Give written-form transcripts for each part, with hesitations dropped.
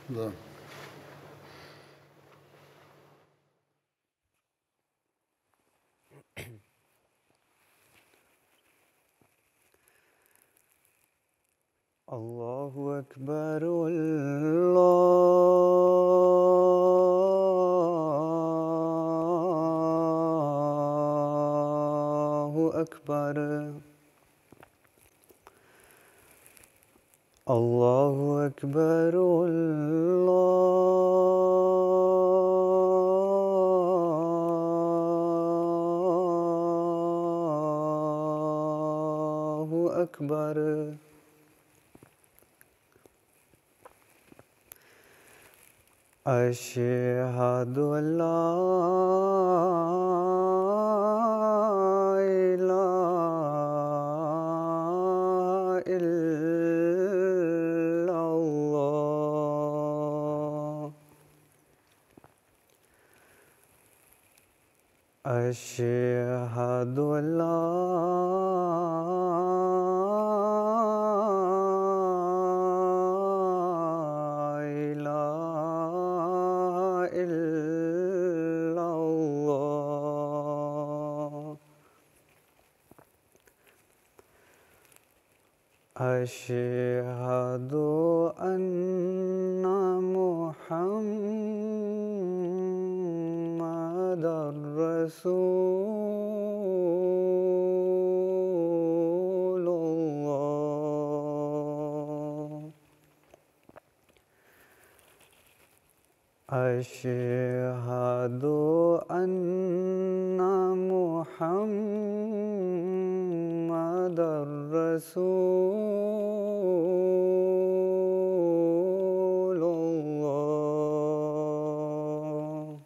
لا. اللہ اکبر اللہ اکبر اللہ اکبر اللہ اکبر اشہد ان لا الہ الا اللہ اشہد ان لا أشهد أن محمدا رسول الله أشهد أن محمدا رسول الله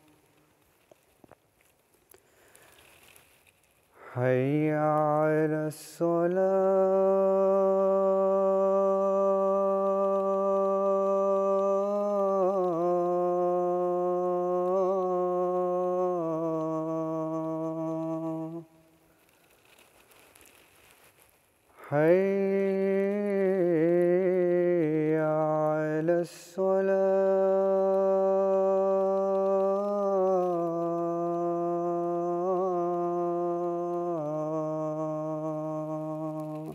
حي على الصلاة حي على الصلاة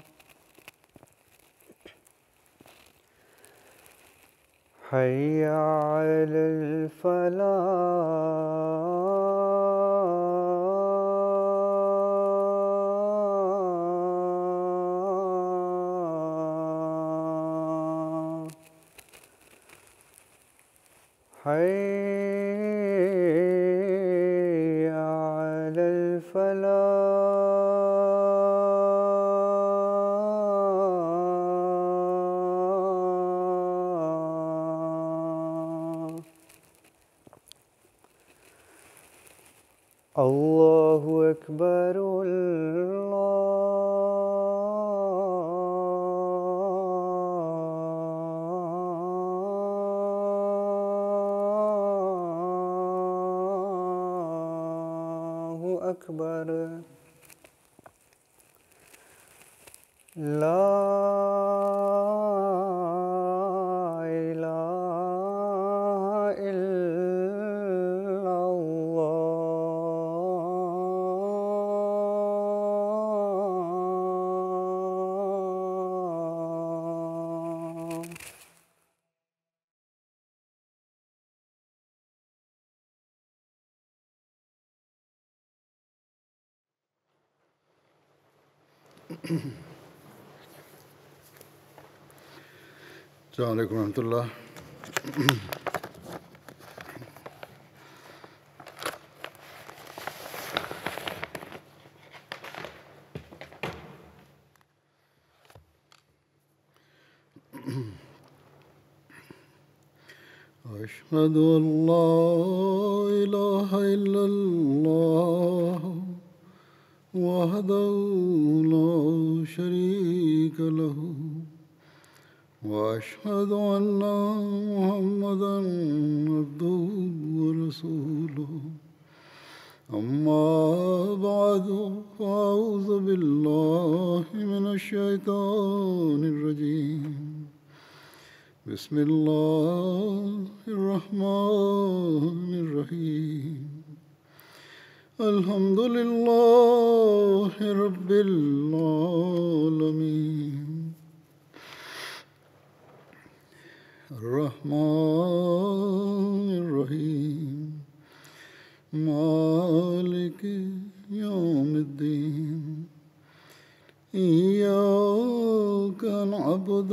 حي على الفلاح حي على الفلاح اللہ اکبر اللہ اکبر لا الہ الا اللہ السلام علیکم ورحمۃ اللہ. أشهد أن لا إله إلا الله وحده لا شريك له وأشهد أن محمدا عبده ورسوله أما بعد فأعوذ بالله من الشيطان الرجيم بسم الله الرحمن الرحيم الحمد لله رب العالمين الرحمن الرحيم مالك يوم الدين إياك نعبد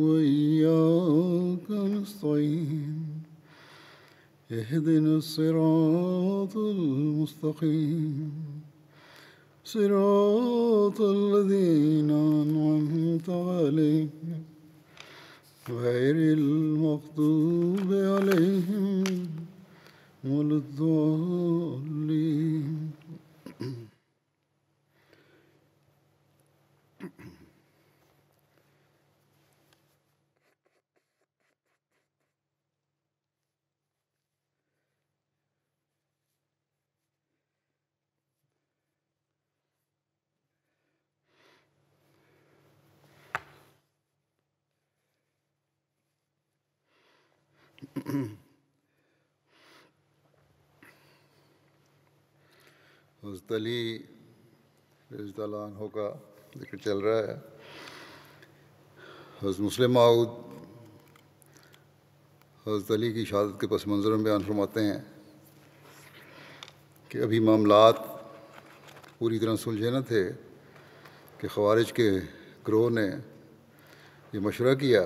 وإياك نستعين اهدنا الصراط المستقيم صراط الذين أنعمت عليهم غير المغضوب عليهم ولا الضالين. حضرت علی رضی اللہ عنہ کا ذکر چل رہا ہے. حضرت مسلم موعود حضرت علی کی شہادت کے پس منظر میں بیان فرماتے ہیں کہ ابھی معاملات پوری طرح سلجھے نہ تھے کہ خوارج کے گروہ نے یہ مشورہ کیا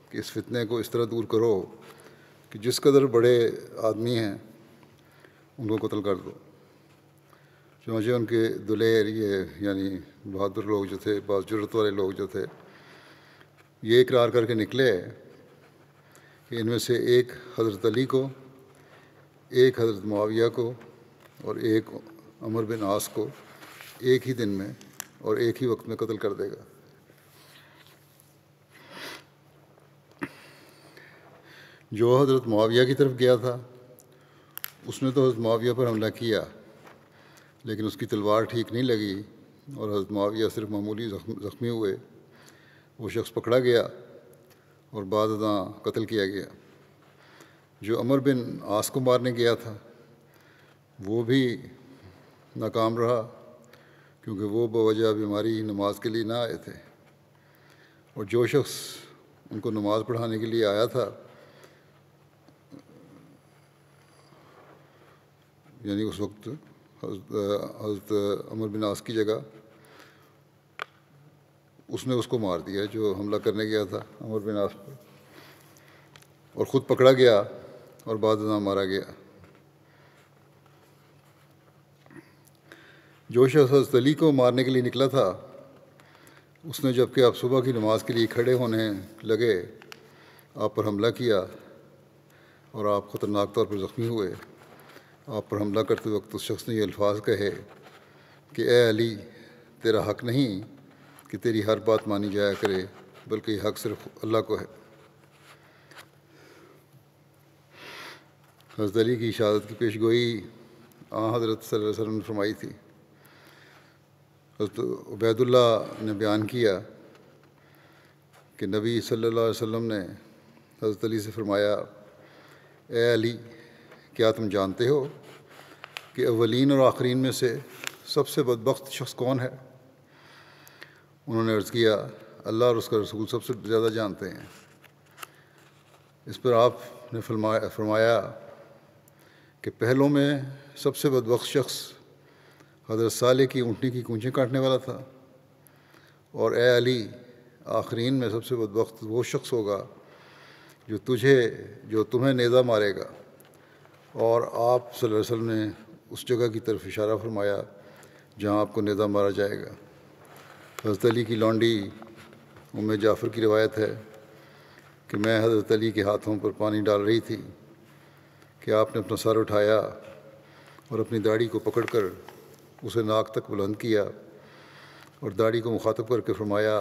کہ اس فتنے کو اس طرح دور کرو کہ جس قدر بڑے آدمی ہیں ان کو قتل کر دو. چنانچہ ان کے دلیر یعنی بہادر لوگ جو تھے، بعض جرت والے لوگ جو تھے، یہ اقرار کر کے نکلے کہ ان میں سے ایک حضرت علی کو، ایک حضرت معاویہ کو اور ایک عمر بن عاص کو ایک ہی دن میں اور ایک ہی وقت میں قتل کر دے گا. جو حضرت معاویہ کی طرف گیا تھا اس نے تو حضرت معاویہ پر حملہ کیا، لیکن اس کی تلوار ٹھیک نہیں لگی اور حضرت معاویہ صرف معمولی زخمی ہوئے. وہ شخص پکڑا گیا اور بعد ازاں قتل کیا گیا. جو عمر بن عاص کو مارنے گیا تھا وہ بھی ناکام رہا، کیونکہ وہ بوجہ بیماری نماز کے لیے نہ آئے تھے. اور جو شخص ان کو نماز پڑھانے کے لیے آیا تھا، یعنی اس وقت حضرت عمر بن عاص کی جگہ، اس نے اس کو مار دیا جو حملہ کرنے گیا تھا عمر بن عاص پر، اور خود پکڑا گیا اور بعد ازاں مارا گیا. جو شخص حضرت علی کو مارنے کے لیے نکلا تھا اس نے جب کہ آپ صبح کی نماز کے لیے کھڑے ہونے لگے آپ پر حملہ کیا اور آپ خطرناک طور پر زخمی ہوئے. آپ پر حملہ کرتے وقت اس شخص نے یہ الفاظ کہے کہ اے علی، تیرا حق نہیں کہ تیری ہر بات مانی جایا کرے، بلکہ یہ حق صرف اللہ کو ہے. حضرت علی کی شہادت کی پیش گوئی حضرت صلی اللہ علیہ وسلم نے فرمائی تھی. حضرت عبید اللہ نے بیان کیا کہ نبی صلی اللہ علیہ وسلم نے حضرت علی سے فرمایا، اے علی، کیا تم جانتے ہو کہ اولین اور آخرین میں سے سب سے بدبخت شخص کون ہے؟ انہوں نے عرض کیا، اللہ اور اس کا رسول سب سے زیادہ جانتے ہیں. اس پر آپ نے فرمایا کہ پہلوں میں سب سے بدبخت شخص حضرت صالح کی اونٹنی کی کونچیں کاٹنے والا تھا، اور اے علی، آخرین میں سب سے بدبخت وہ شخص ہوگا جو تمہیں نیزہ مارے گا. اور آپ صلی اللہ علیہ وسلم نے اس جگہ کی طرف اشارہ فرمایا جہاں آپ کو نیزہ مارا جائے گا. حضرت علی کی لونڈی ام جعفر کی روایت ہے کہ میں حضرت علی کے ہاتھوں پر پانی ڈال رہی تھی کہ آپ نے اپنا سر اٹھایا اور اپنی داڑھی کو پکڑ کر اسے ناک تک بلند کیا اور داڑھی کو مخاطب کر کے فرمایا،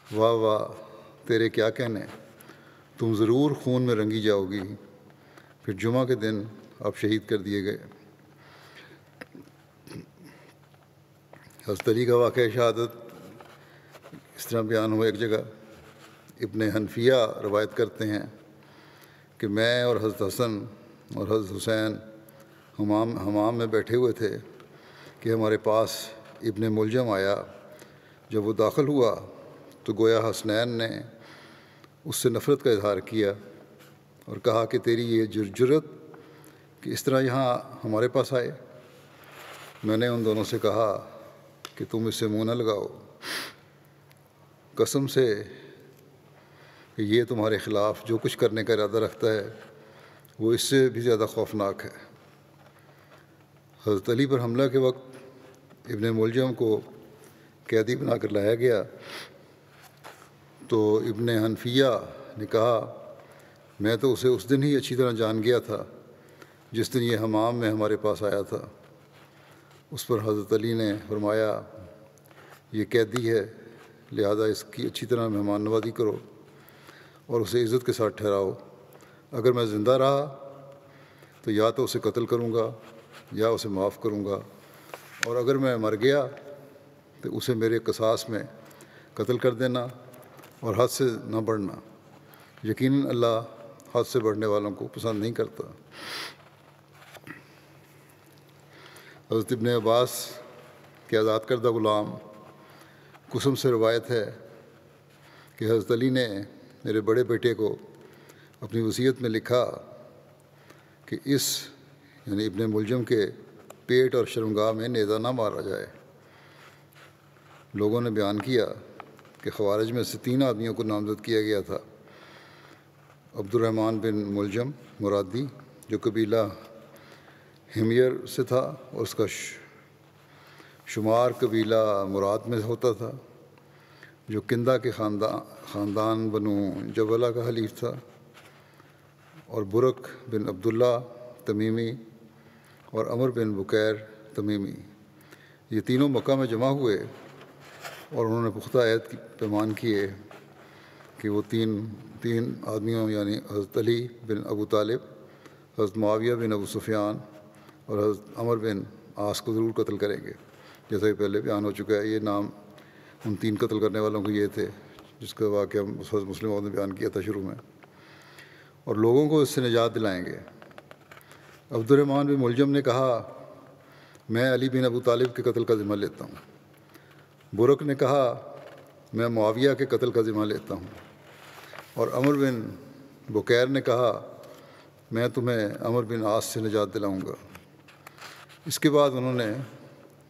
واہ واہ تیرے کیا کہنے، تم ضرور خون میں رنگی جاؤ گی. پھر جمعہ کے دن آپ شہید کر دیے گئے. حضرت علی کا واقعہ شہادت اس طرح بیان ہوا ایک جگہ ابن حنفیہ روایت کرتے ہیں کہ میں اور حضرت حسن اور حضرت حسین حمام میں بیٹھے ہوئے تھے کہ ہمارے پاس ابن ملجم آیا۔ جب وہ داخل ہوا تو گویا حسنین نے اس سے نفرت کا اظہار کیا اور کہا کہ تیری یہ جرأت کہ اس طرح یہاں ہمارے پاس آئے۔ میں نے ان دونوں سے کہا کہ تم اس سے منہ نہ لگاؤ، قسم سے کہ یہ تمہارے خلاف جو کچھ کرنے کا ارادہ رکھتا ہے وہ اس سے بھی زیادہ خوفناک ہے۔ حضرت علی پر حملہ کے وقت ابن ملجم کو قیدی بنا کر لایا گیا تو ابن حنفیہ نے کہا میں تو اسے اس دن ہی اچھی طرح جان گیا تھا جس دن یہ حمام میں ہمارے پاس آیا تھا۔ اس پر حضرت علی نے فرمایا یہ قیدی ہے، لہذا اس کی اچھی طرح مہمان نوازی کرو اور اسے عزت کے ساتھ ٹھہراؤ۔ اگر میں زندہ رہا تو یا تو اسے قتل کروں گا یا اسے معاف کروں گا، اور اگر میں مر گیا تو اسے میرے قصاص میں قتل کر دینا اور حد سے نہ بڑھنا۔ یقیناً اللہ حد سے بڑھنے والوں کو پسند نہیں کرتا۔ حضرت ابن عباس کے آزاد کردہ غلام قسم سے روایت ہے کہ حضرت علی نے میرے بڑے بیٹے کو اپنی وصیت میں لکھا کہ اس یعنی ابن ملجم کے پیٹ اور شرمگاہ میں نیزہ نہ مارا جائے۔ لوگوں نے بیان کیا کہ خوارج میں سے 3 آدمیوں کو نامزد کیا گیا تھا۔ عبد الرحمن بن ملجم مرادی جو قبیلہ ہمیر سے تھا اور اس کا شمار قبیلہ مراد میں ہوتا تھا، جو کندہ کے خاندان بنو جبلہ کا حلیف تھا، اور برک بن عبداللہ تمیمی اور عمر بن بکیر تمیمی۔ یہ تینوں مکہ میں جمع ہوئے اور انہوں نے پختہ عہد کی پیمان کیے کہ وہ تین آدمیوں یعنی حضرت علی بن ابو طالب، حضرت معاویہ بن ابو سفیان اور حضرت عمر بن عاص کو ضرور قتل کریں گے۔ جیسا کہ پہلے بیان ہو چکا ہے، یہ نام ان 3 قتل کرنے والوں کو یہ تھے جس کا واقعہ حضرت مسلم نے بیان کیا تھا شروع میں، اور لوگوں کو اس سے نجات دلائیں گے۔ عبد الرحمن بن ملجم نے کہا میں علی بن ابو طالب کے قتل کا ذمہ لیتا ہوں۔ برک نے کہا میں معاویہ کے قتل کا ذمہ لیتا ہوں، اور عمر بن بکیر نے کہا میں تمہیں عمر بن عاص سے نجات دلاؤں گا۔ اس کے بعد انہوں نے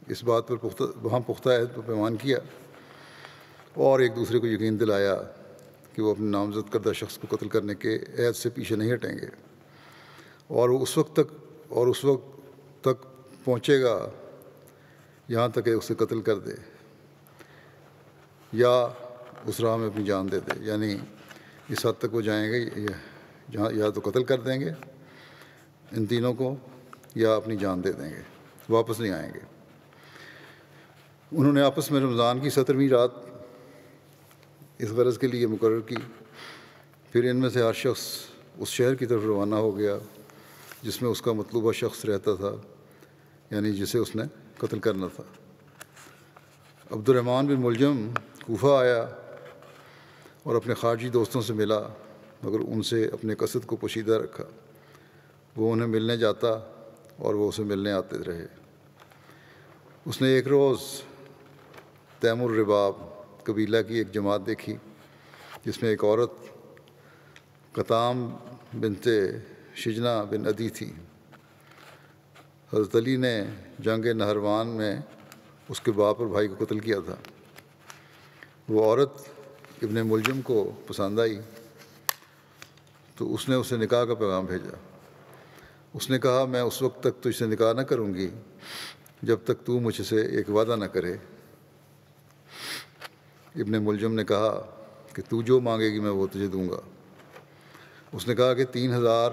اس بات پر پختہ عہد پر پیمان کیا اور ایک دوسرے کو یقین دلایا کہ وہ اپنے نامزد کردہ شخص کو قتل کرنے کے عہد سے پیچھے نہیں ہٹیں گے، اور وہ اس وقت تک پہنچے گا یہاں تک کہ اسے قتل کر دے یا اس راہ میں اپنی جان دے دے، یعنی اس حد تک وہ جائیں گے جہاں یا تو قتل کر دیں گے ان تینوں کو یا اپنی جان دے دیں گے، واپس نہیں آئیں گے۔ انہوں نے آپس میں رمضان کی 17ویں رات اس غرض کے لیے مقرر کی، پھر ان میں سے ہر شخص اس شہر کی طرف روانہ ہو گیا جس میں اس کا مطلوبہ شخص رہتا تھا، یعنی جسے اس نے قتل کرنا تھا۔ عبد الرحمن بن ملجم کوفہ آیا اور اپنے خارجی دوستوں سے ملا، مگر ان سے اپنے قصد کو پوشیدہ رکھا۔ وہ انہیں ملنے جاتا اور وہ اسے ملنے آتے رہے۔ اس نے ایک روز تیم الرباب قبیلہ کی ایک جماعت دیکھی جس میں ایک عورت قطام بنت شجنہ بن عدی تھی۔ حضرت علی نے جنگ نہروان میں اس کے باپ اور بھائی کو قتل کیا تھا۔ وہ عورت ابن ملجم کو پسند آئی تو اس نے اسے نکاح کا پیغام بھیجا۔ اس نے کہا میں اس وقت تک تجھ سے نکاح نہ کروں گی جب تک تو مجھ سے ایک وعدہ نہ کرے۔ ابن ملجم نے کہا کہ تو جو مانگے گی میں وہ تجھے دوں گا۔ اس نے کہا کہ 3000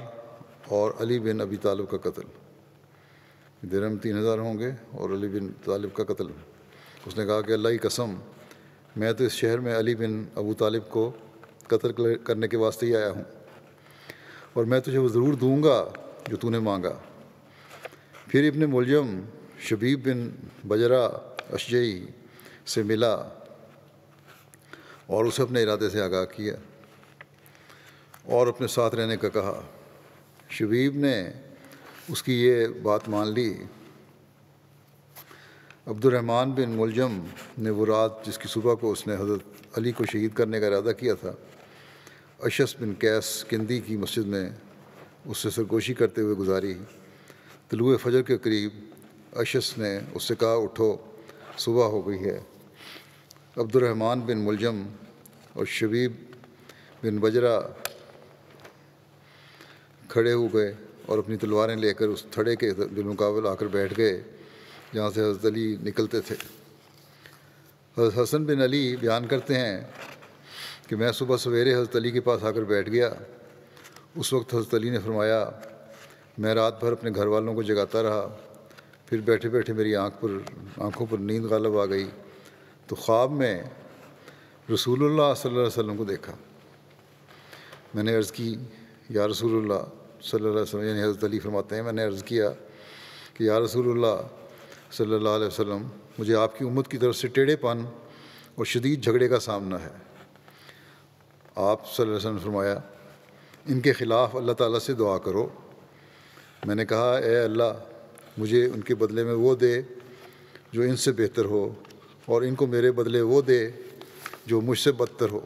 اور علی بن ابی طالب کا قتل، درہم 3000 ہوں گے اور علی بن طالب کا قتل۔ اس نے کہا کہ اللہ کی قسم میں تو اس شہر میں علی بن ابو طالب کو قتل کرنے کے واسطے ہی آیا ہوں، اور میں تجھے وہ ضرور دوں گا جو تو نے مانگا۔ پھر ابن ملجم شبیب بن بجرہ اشجعی سے ملا اور اسے اپنے ارادے سے آگاہ کیا اور اپنے ساتھ رہنے کا کہا۔ شبیب نے اس کی یہ بات مان لی۔ عبد الرحمن بن ملجم نے وہ رات جس کی صبح کو اس نے حضرت علی کو شہید کرنے کا ارادہ کیا تھا، اشس بن قیس کندی کی مسجد میں اس سے سرگوشی کرتے ہوئے گزاری۔ طلوع فجر کے قریب اشس نے اس سے کہا، اٹھو، صبح ہو گئی ہے۔ عبد الرحمن بن ملجم اور شبیب بن بجرہ کھڑے ہو گئے اور اپنی تلواریں لے کر اس تھڑے کے بالمقابل آ کر بیٹھ گئے جہاں سے حضرت علی نکلتے تھے۔ حضرت حسن بن علی بیان کرتے ہیں کہ میں صبح سویرے حضرت علی کے پاس آ کر بیٹھ گیا۔ اس وقت حضرت علی نے فرمایا، میں رات بھر اپنے گھر والوں کو جگاتا رہا، پھر بیٹھے بیٹھے میری آنکھوں پر نیند غالب آ گئی تو خواب میں رسول اللہ صلی اللہ علیہ وسلم کو دیکھا۔ میں نے عرض کی، یا رسول اللہ صلی اللہ علیہ وسلم، یعنی حضرت علی فرماتے ہیں، میں نے عرض کیا کہ یا رسول اللہ صلی اللہ علیہ وسلم، مجھے آپ کی امت کی طرف سے ٹیڑھے پن اور شدید جھگڑے کا سامنا ہے۔ آپ صلی اللہ علیہ وسلم نے فرمایا، ان کے خلاف اللہ تعالیٰ سے دعا کرو۔ میں نے کہا، اے اللہ، مجھے ان کے بدلے میں وہ دے جو ان سے بہتر ہو، اور ان کو میرے بدلے وہ دے جو مجھ سے بدتر ہو۔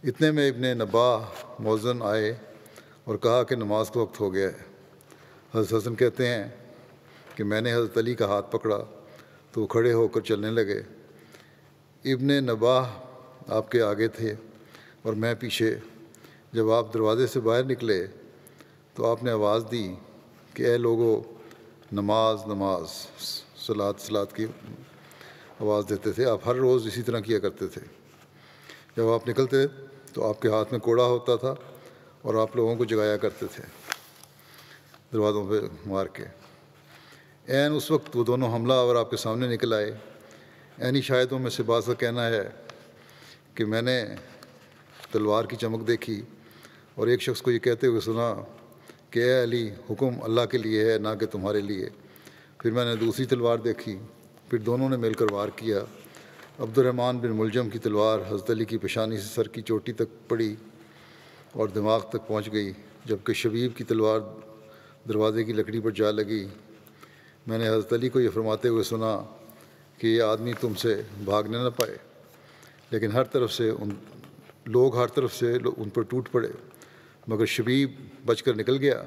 اتنے میں ابن نباہ مؤذن آئے اور کہا کہ نماز کا وقت ہو گیا ہے۔ حضرت حسن کہتے ہیں کہ میں نے حضرت علی کا ہاتھ پکڑا تو وہ کھڑے ہو کر چلنے لگے۔ ابن نباہ آپ کے آگے تھے اور میں پیچھے۔ جب آپ دروازے سے باہر نکلے تو آپ نے آواز دی کہ اے لوگو، نماز نماز، صلاۃ صلاۃ کی آواز دیتے تھے۔ آپ ہر روز اسی طرح کیا کرتے تھے۔ جب آپ نکلتے تو آپ کے ہاتھ میں کوڑا ہوتا تھا اور آپ لوگوں کو جگایا کرتے تھے دروازوں پہ مار کے۔ عین اس وقت وہ دونوں حملہ اور آپ کے سامنے نکل آئے۔ عینی شاہدوں میں سے بعض کا کہنا ہے کہ میں نے تلوار کی چمک دیکھی اور ایک شخص کو یہ کہتے ہوئے سنا کہ اے علی، حکم اللہ کے لیے ہے، نہ کہ تمہارے لیے۔ پھر میں نے دوسری تلوار دیکھی، پھر دونوں نے مل کر وار کیا۔ عبد الرحمن بن ملجم کی تلوار حضرت علی کی پیشانی سے سر کی چوٹی تک پڑی اور دماغ تک پہنچ گئی، جبکہ شبیب کی تلوار دروازے کی لکڑی پر جا لگی۔ میں نے حضرت علی کو یہ فرماتے ہوئے سنا کہ یہ آدمی تم سے بھاگنے نہ پائے، لیکن ہر طرف سے ان پر ٹوٹ پڑے، مگر شبیب بچ کر نکل گیا،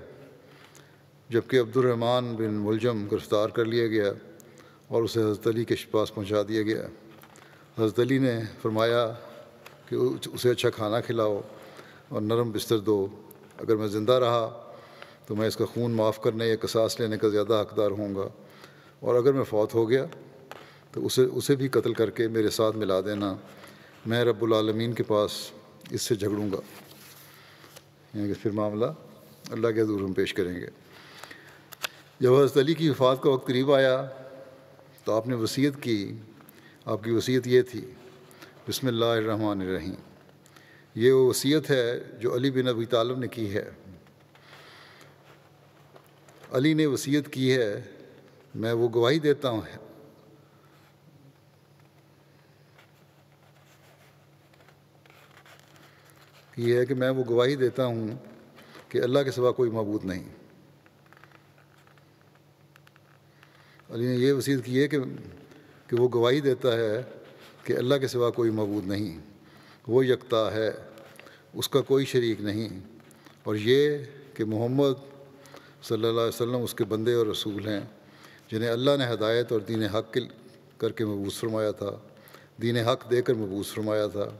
جبکہ عبد الرحمن بن ملجم گرفتار کر لیا گیا اور اسے حضرت علی کے پاس پہنچا دیا گیا۔ حضرت علی نے فرمایا کہ اسے اچھا کھانا کھلاؤ اور نرم بستر دو۔ اگر میں زندہ رہا تو میں اس کا خون معاف کرنے یا قصاص لینے کا زیادہ حقدار ہوں گا، اور اگر میں فوت ہو گیا تو اسے بھی قتل کر کے میرے ساتھ ملا دینا، میں رب العالمین کے پاس اس سے جھگڑوں گا۔ یعنی کہ پھر معاملہ اللہ کے حضور ہم پیش کریں گے۔ جب حضرت علی کی وفات کا وقت قریب آیا تو آپ نے وصیت کی۔ آپ کی وصیت یہ تھی، بسم اللہ الرحمن الرحیم۔ یہ وہ وصیت ہے جو علی بن ابی طالب نے کی ہے۔ علی نے وصیت کی ہے، میں وہ گواہی دیتا ہوں یہ ہے کہ میں وہ گواہی دیتا ہوں کہ اللہ کے سوا کوئی معبود نہیں۔ علی نے یہ وصیت کی ہے کہ وہ گواہی دیتا ہے کہ اللہ کے سوا کوئی معبود نہیں، وہ یکتا ہے، اس کا کوئی شریک نہیں، اور یہ کہ محمد صلی اللہ علیہ وسلم اس کے بندے اور رسول ہیں، جنہیں اللہ نے ہدایت اور دین حق کر کے مبعوث فرمایا تھا، دین حق دے کر مبعوث فرمایا تھا،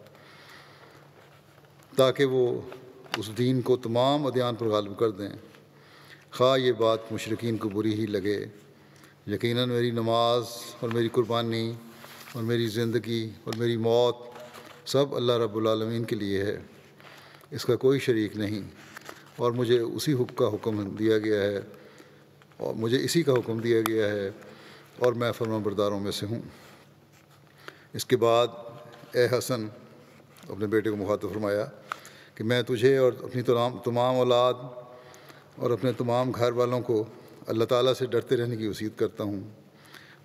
تاکہ وہ اس دین کو تمام ادیان پر غالب کر دیں، خواہ یہ بات مشرکین کو بری ہی لگے۔ یقیناً میری نماز اور میری قربانی اور میری زندگی اور میری موت سب اللہ رب العالمین کے لیے ہے، اس کا کوئی شریک نہیں، اور مجھے اسی کا حکم دیا گیا ہے اور میں فرمان برداروں میں سے ہوں۔ اس کے بعد اے حسن، اپنے بیٹے کو مخاطب فرمایا کہ میں تجھے اور اپنی تمام اولاد اور اپنے تمام گھر والوں کو اللہ تعالیٰ سے ڈرتے رہنے کی وصیت کرتا ہوں،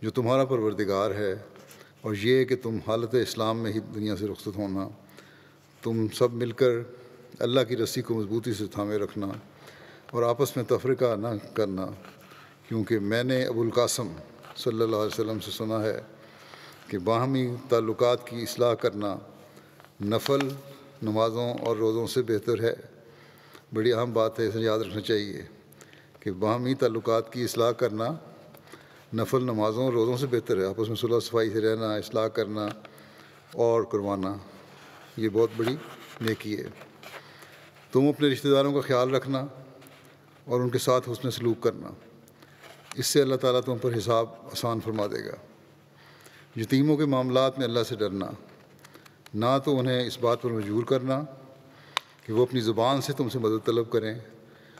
جو تمہارا پروردگار ہے، اور یہ کہ تم حالت اسلام میں ہی دنیا سے رخصت ہونا، تم سب مل کر اللہ کی رسی کو مضبوطی سے تھامے رکھنا اور آپس میں تفرقہ نہ کرنا، کیونکہ میں نے ابو القاسم صلی اللہ علیہ وسلم سے سنا ہے کہ باہمی تعلقات کی اصلاح کرنا نفل نمازوں اور روزوں سے بہتر ہے۔ بڑی اہم بات ہے، اسے یاد رکھنا چاہیے کہ باہمی تعلقات کی اصلاح کرنا نفل نمازوں اور روزوں سے بہتر ہے۔ آپس میں صلح صفائی سے رہنا، اصلاح کرنا اور کروانا، یہ بہت بڑی نیکی ہے۔ تم اپنے رشتہ داروں کا خیال رکھنا اور ان کے ساتھ حسن سلوک کرنا، اس سے اللہ تعالیٰ تم پر حساب آسان فرما دے گا۔ یتیموں کے معاملات میں اللہ سے ڈرنا، نہ تو انہیں اس بات پر مجبور کرنا کہ وہ اپنی زبان سے تم سے مدد طلب کریں،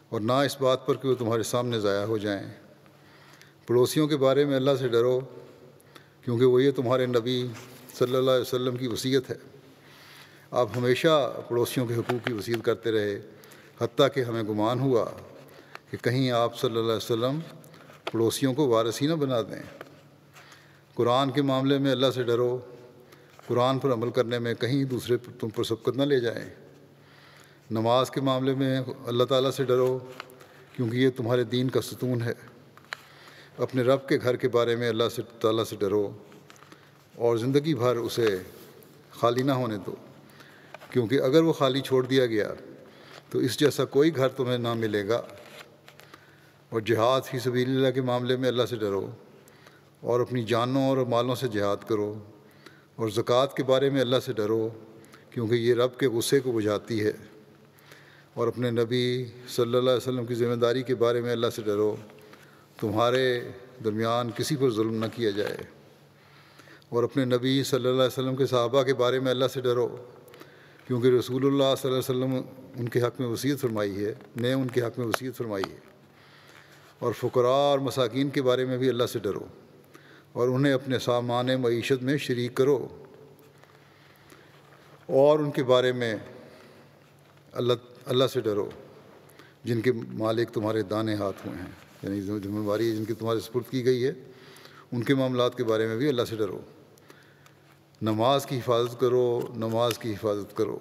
اور نہ اس بات پر کہ وہ تمہارے سامنے ضائع ہو جائیں۔ پڑوسیوں کے بارے میں اللہ سے ڈرو، کیونکہ وہ یہ تمہارے نبی صلی اللہ علیہ وسلم کی وصیت ہے۔ آپ ہمیشہ پڑوسیوں کے حقوق کی وصیت کرتے رہے، حتیٰ کہ ہمیں گمان ہوا کہ کہیں آپ صلی اللہ علیہ وسلم پڑوسیوں کو وارث ہی نہ بنا دیں۔ قرآن کے معاملے میں اللہ سے ڈرو، قرآن پر عمل کرنے میں کہیں دوسرے تم پر سبقت نہ لے جائیں۔ نماز کے معاملے میں اللہ تعالیٰ سے ڈرو، کیونکہ یہ تمہارے دین کا ستون ہے۔ اپنے رب کے گھر کے بارے میں اللہ تعالیٰ سے ڈرو اور زندگی بھر اسے خالی نہ ہونے دو، کیونکہ اگر وہ خالی چھوڑ دیا گیا تو اس جیسا کوئی گھر تمہیں نہ ملے گا۔ اور جہاد فی سبیل اللہ کے معاملے میں اللہ سے ڈرو اور اپنی جانوں اور مالوں سے جہاد کرو، اور زکوٰۃ کے بارے میں اللہ سے ڈرو، کیونکہ یہ رب کے غصے کو بجھاتی ہے۔ اور اپنے نبی صلی اللہ علیہ وسلم کی ذمہ داری کے بارے میں اللہ سے ڈرو، تمہارے درمیان کسی پر ظلم نہ کیا جائے۔ اور اپنے نبی صلی اللہ علیہ وسلم کے صحابہ کے بارے میں اللہ سے ڈرو، کیونکہ رسول اللہ صلی اللہ علیہ وسلم ان کے حق میں وصیت فرمائی ہے، ان کے حق میں وصیت فرمائی ہے۔ اور فقراء اور مساکین کے بارے میں بھی اللہ سے ڈرو اور انہیں اپنے سامان معیشت میں شریک کرو، اور ان کے بارے میں اللہ سے ڈرو جن کے مالک تمہارے دانے ہاتھ ہوئے ہیں، یعنی ذمہ داری جن کی تمہارے سپرد کی گئی ہے، ان کے معاملات کے بارے میں بھی اللہ سے ڈرو۔ نماز کی حفاظت کرو، نماز کی حفاظت کرو۔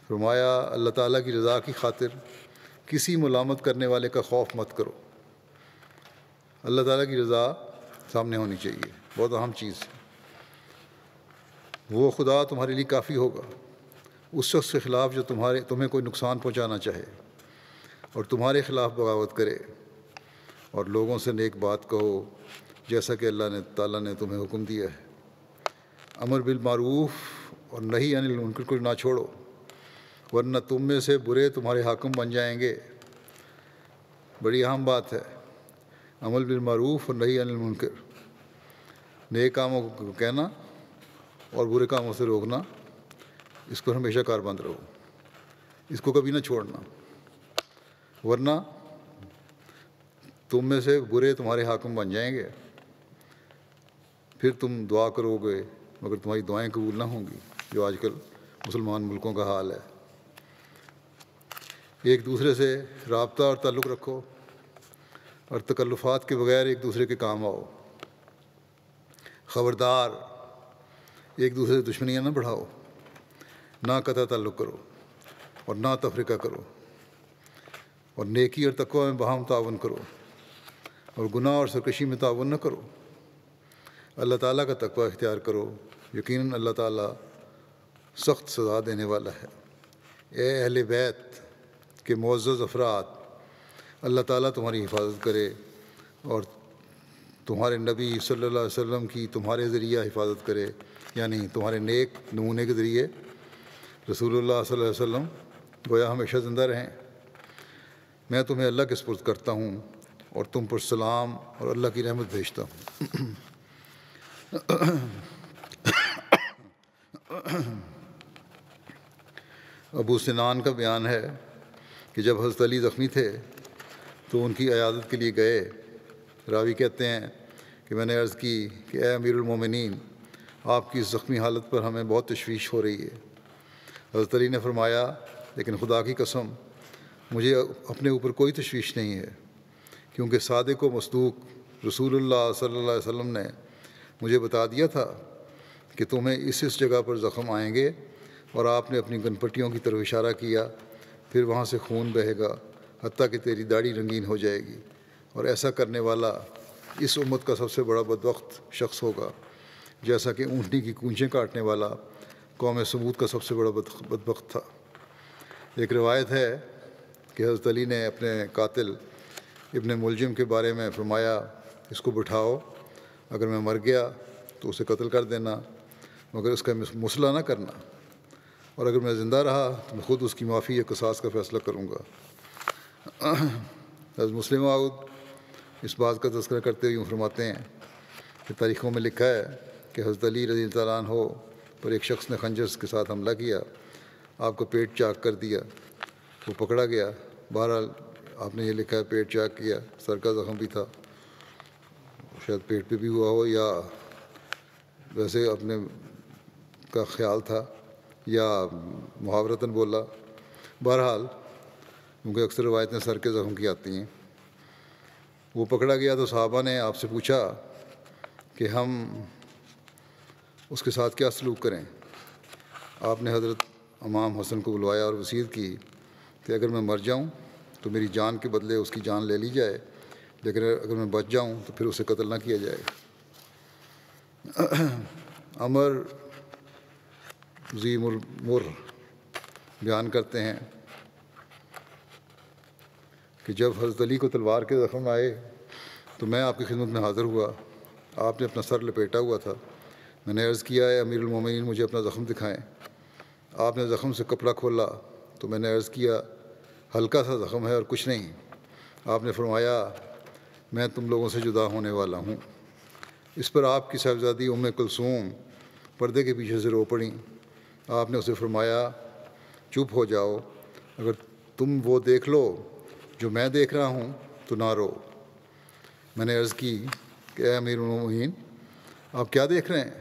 فرمایا اللہ تعالیٰ کی رضا کی خاطر کسی ملامت کرنے والے کا خوف مت کرو۔ اللہ تعالیٰ کی رضا سامنے ہونی چاہیے، بہت اہم چیز ہے۔ وہ خدا تمہارے لیے کافی ہوگا، اس شخص کے خلاف جو تمہیں کوئی نقصان پہنچانا چاہے اور تمہارے خلاف بغاوت کرے، اور لوگوں سے نیک بات کہو جیسا کہ اللہ تعالیٰ نے تمہیں حکم دیا ہے۔ امر بالمعروف اور نہی عن المنکر کو نہ چھوڑو، ورنہ تم میں سے برے تمہارے حاکم بن جائیں گے۔ بڑی اہم بات ہے، امر بالمعروف اور نہی عن المنکر، نیک کاموں کو کہنا اور برے کاموں سے روکنا، اس کو ہمیشہ کاربند رہو، اس کو کبھی نہ چھوڑنا، ورنہ تم میں سے برے تمہارے حاکم بن جائیں گے۔ پھر تم دعا کرو گے مگر تمہاری دعائیں قبول نہ ہوں گی، جو آج کل مسلمان ملکوں کا حال ہے۔ ایک دوسرے سے رابطہ اور تعلق رکھو اور تکلفات کے بغیر ایک دوسرے کے کام آؤ۔ خبردار، ایک دوسرے سے دشمنیاں نہ بڑھاؤ، نہ قطع تعلق کرو اور نہ تفرقہ کرو، اور نیکی اور تقوی میں باہم تعاون کرو، اور گناہ اور سرکشی میں تعاون نہ کرو۔ اللہ تعالیٰ کا تقوی اختیار کرو، یقیناً اللہ تعالیٰ سخت سزا دینے والا ہے۔ اے اہل بیت کے معزز افراد، اللہ تعالیٰ تمہاری حفاظت کرے اور تمہارے نبی صلی اللہ علیہ وسلم کی تمہارے ذریعہ حفاظت کرے، یعنی تمہارے نیک نمونے کے ذریعے رسول اللہ صلی اللہ علیہ وسلم گویا ہمیشہ زندہ رہیں۔ میں تمہیں اللہ کے سپرد کرتا ہوں اور تم پر سلام اور اللہ کی رحمت بھیجتا ہوں۔ ابو سنان کا بیان ہے کہ جب حضرت علی زخمی تھے تو ان کی عیادت کے لیے گئے۔ راوی کہتے ہیں کہ میں نے عرض کی کہ اے امیر المومنین، آپ کی اس زخمی حالت پر ہمیں بہت تشویش ہو رہی ہے۔ حضرت علی نے فرمایا، لیکن خدا کی قسم مجھے اپنے اوپر کوئی تشویش نہیں ہے، کیونکہ صادق و مصدوق رسول اللہ صلی اللہ علیہ وسلم نے مجھے بتا دیا تھا کہ تمہیں اس جگہ پر زخم آئیں گے، اور آپ نے اپنی گن پٹیوں کی طرف اشارہ کیا، پھر وہاں سے خون بہے گا حتیٰ کہ تیری داڑھی رنگین ہو جائے گی، اور ایسا کرنے والا اس امت کا سب سے بڑا بدبخت شخص ہوگا، جیسا کہ اونٹنی کی کونچیں کاٹنے والا قوم سمود کا سب سے بڑا بدبخت تھا۔ ایک روایت ہے کہ حضرت علی نے اپنے قاتل ابن ملجم کے بارے میں فرمایا، اس کو بٹھاؤ، اگر میں مر گیا تو اسے قتل کر دینا، مگر اس کا مسئلہ نہ کرنا، اور اگر میں زندہ رہا تو میں خود اس کی معافی یا قصاص کا فیصلہ کروں گا۔ حضرت مسلم موعود اس بات کا تذکرہ کرتے ہوئے یوں فرماتے ہیں کہ تاریخوں میں لکھا ہے کہ حضرت علی رضی اللہ عنہ پر ایک شخص نے خنجر کے ساتھ حملہ کیا، آپ کو پیٹ چاک کر دیا، وہ پکڑا گیا۔ بہرحال آپ نے یہ لکھا ہے پیٹ چاک کیا، سر کا زخم بھی تھا، شاید پیٹ پہ بھی ہوا ہو، یا ویسے اپنے کا خیال تھا، یا محاورتاً بولا۔ بہرحال کیونکہ اکثر روایتیں سر کے زخم کی آتی ہیں، وہ پکڑا گیا تو صحابہ نے آپ سے پوچھا کہ ہم اس کے ساتھ کیا سلوک کریں۔ آپ نے حضرت امام حسن کو بلوایا اور وصیت کی کہ اگر میں مر جاؤں تو میری جان کے بدلے اس کی جان لے لی جائے، لیکن اگر میں بچ جاؤں تو پھر اسے قتل نہ کیا جائے۔ عمر ذی مر بیان کرتے ہیں کہ جب حضرت علی کو تلوار کے زخم آئے تو میں آپ کی خدمت میں حاضر ہوا۔ آپ نے اپنا سر لپیٹا ہوا تھا۔ میں نے عرض کیا، اے امیر المومنین، مجھے اپنا زخم دکھائیں۔ آپ نے زخم سے کپڑا کھولا تو میں نے عرض کیا، ہلکا سا زخم ہے اور کچھ نہیں۔ آپ نے فرمایا، میں تم لوگوں سے جدا ہونے والا ہوں۔ اس پر آپ کی صاحبزادی ام کلثوم پردے کے پیچھے سے رو پڑیں۔ آپ نے اسے فرمایا، چپ ہو جاؤ، اگر تم وہ دیکھ لو جو میں دیکھ رہا ہوں تو نہ رو۔ میں نے عرض کی کہ اے امیر المومنین، آپ کیا دیکھ رہے ہیں؟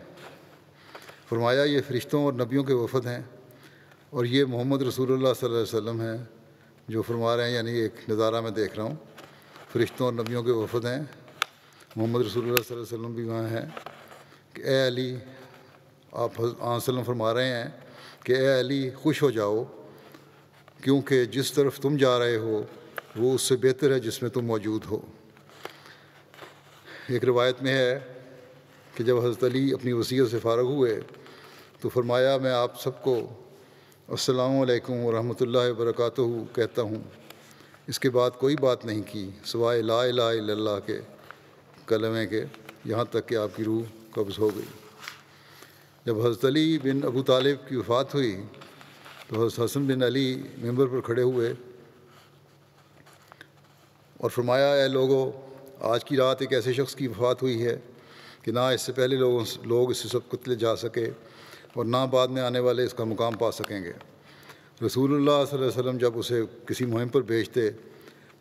فرمایا، یہ فرشتوں اور نبیوں کے وفد ہیں، اور یہ محمد رسول اللہ صلی اللہ علیہ وسلم ہیں جو فرما رہے ہیں، یعنی ایک نظارہ میں دیکھ رہا ہوں، فرشتوں اور نبیوں کے وفد ہیں، محمد رسول اللہ صلی اللہ علیہ وسلم بھی وہاں ہیں کہ اے علی، آپ وسلم فرما رہے ہیں کہ اے علی، خوش ہو جاؤ، کیونکہ جس طرف تم جا رہے ہو وہ اس سے بہتر ہے جس میں تم موجود ہو۔ ایک روایت میں ہے کہ جب حضرت علی اپنی وصیت سے فارغ ہوئے تو فرمایا، میں آپ سب کو السلام علیکم ورحمۃ اللہ وبرکاتہ کہتا ہوں۔ اس کے بعد کوئی بات نہیں کی سوائے لا الہ الا اللہ کے کلمے کے، یہاں تک کہ آپ کی روح قبض ہو گئی۔ جب حضرت علی بن ابو طالب کی وفات ہوئی تو حضرت حسن بن علی ممبر پر کھڑے ہوئے اور فرمایا، اے لوگو، آج کی رات ایک ایسے شخص کی وفات ہوئی ہے کہ نہ اس سے پہلے لوگ اس سے سب قتل جا سکے اور نہ بعد میں آنے والے اس کا مقام پا سکیں گے۔ رسول اللہ صلی اللہ علیہ وسلم جب اسے کسی مہم پر بھیجتے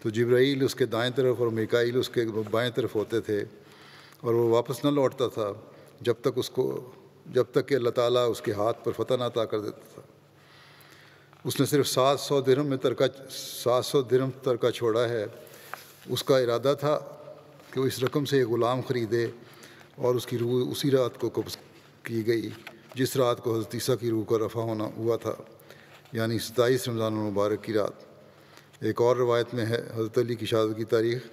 تو جبرائیل اس کے دائیں طرف اور میکائیل اس کے بائیں طرف ہوتے تھے، اور وہ واپس نہ لوٹتا تھا جب تک کہ اللہ تعالیٰ اس کے ہاتھ پر فتح نہ عطا کر دیتا تھا۔ اس نے صرف 700 درہم ترکہ چھوڑا ہے۔ اس کا ارادہ تھا کہ وہ اس رقم سے ایک غلام خریدے، اور اس کی روح اسی رات کو قبض کی گئی جس رات کو حضرت عیسیٰ کی روح کا رفع ہونا ہوا تھا، یعنی 27 رمضان المبارک کی رات۔ ایک اور روایت میں ہے حضرت علی کی شہادت کی تاریخ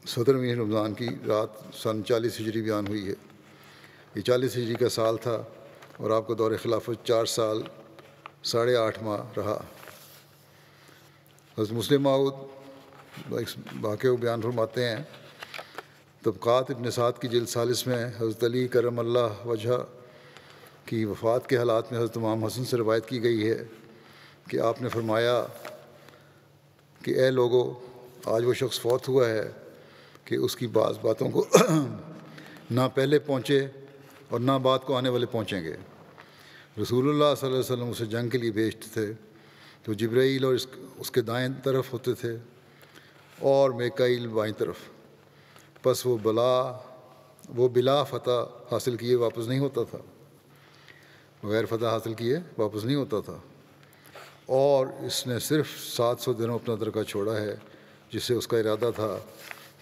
17ویں رمضان کی رات سن 40 ہجری بیان ہوئی ہے۔ یہ 40 ہجری کا سال تھا اور آپ کا دور خلافت 4 سال 8.5 ماہ رہا۔ حضرت مسلم موعود اس واقعے کو بیان فرماتے ہیں، طبقات ابن سعد کی جلد 40 میں حضرت علی کرم اللہ وجہ کی وفات کے حالات میں حضرت امام حسن سے روایت کی گئی ہے کہ آپ نے فرمایا کہ اے لوگو، آج وہ شخص فوت ہوا ہے کہ اس کی بعض باتوں کو نہ پہلے پہنچے اور نہ بعد کو آنے والے پہنچیں گے۔ رسول اللہ صلی اللہ علیہ وسلم اسے جنگ کے لیے بھیجتے تھے تو جبرائیل اور اس کے دائیں طرف ہوتے تھے اور میکائیل بائیں طرف۔ پس وہ بلا فتح حاصل کیے واپس نہیں ہوتا تھا، بغیر فتح حاصل کیے واپس نہیں ہوتا تھا، اور اس نے صرف 700 درہم اپنا ترکہ چھوڑا ہے، جس سے اس کا ارادہ تھا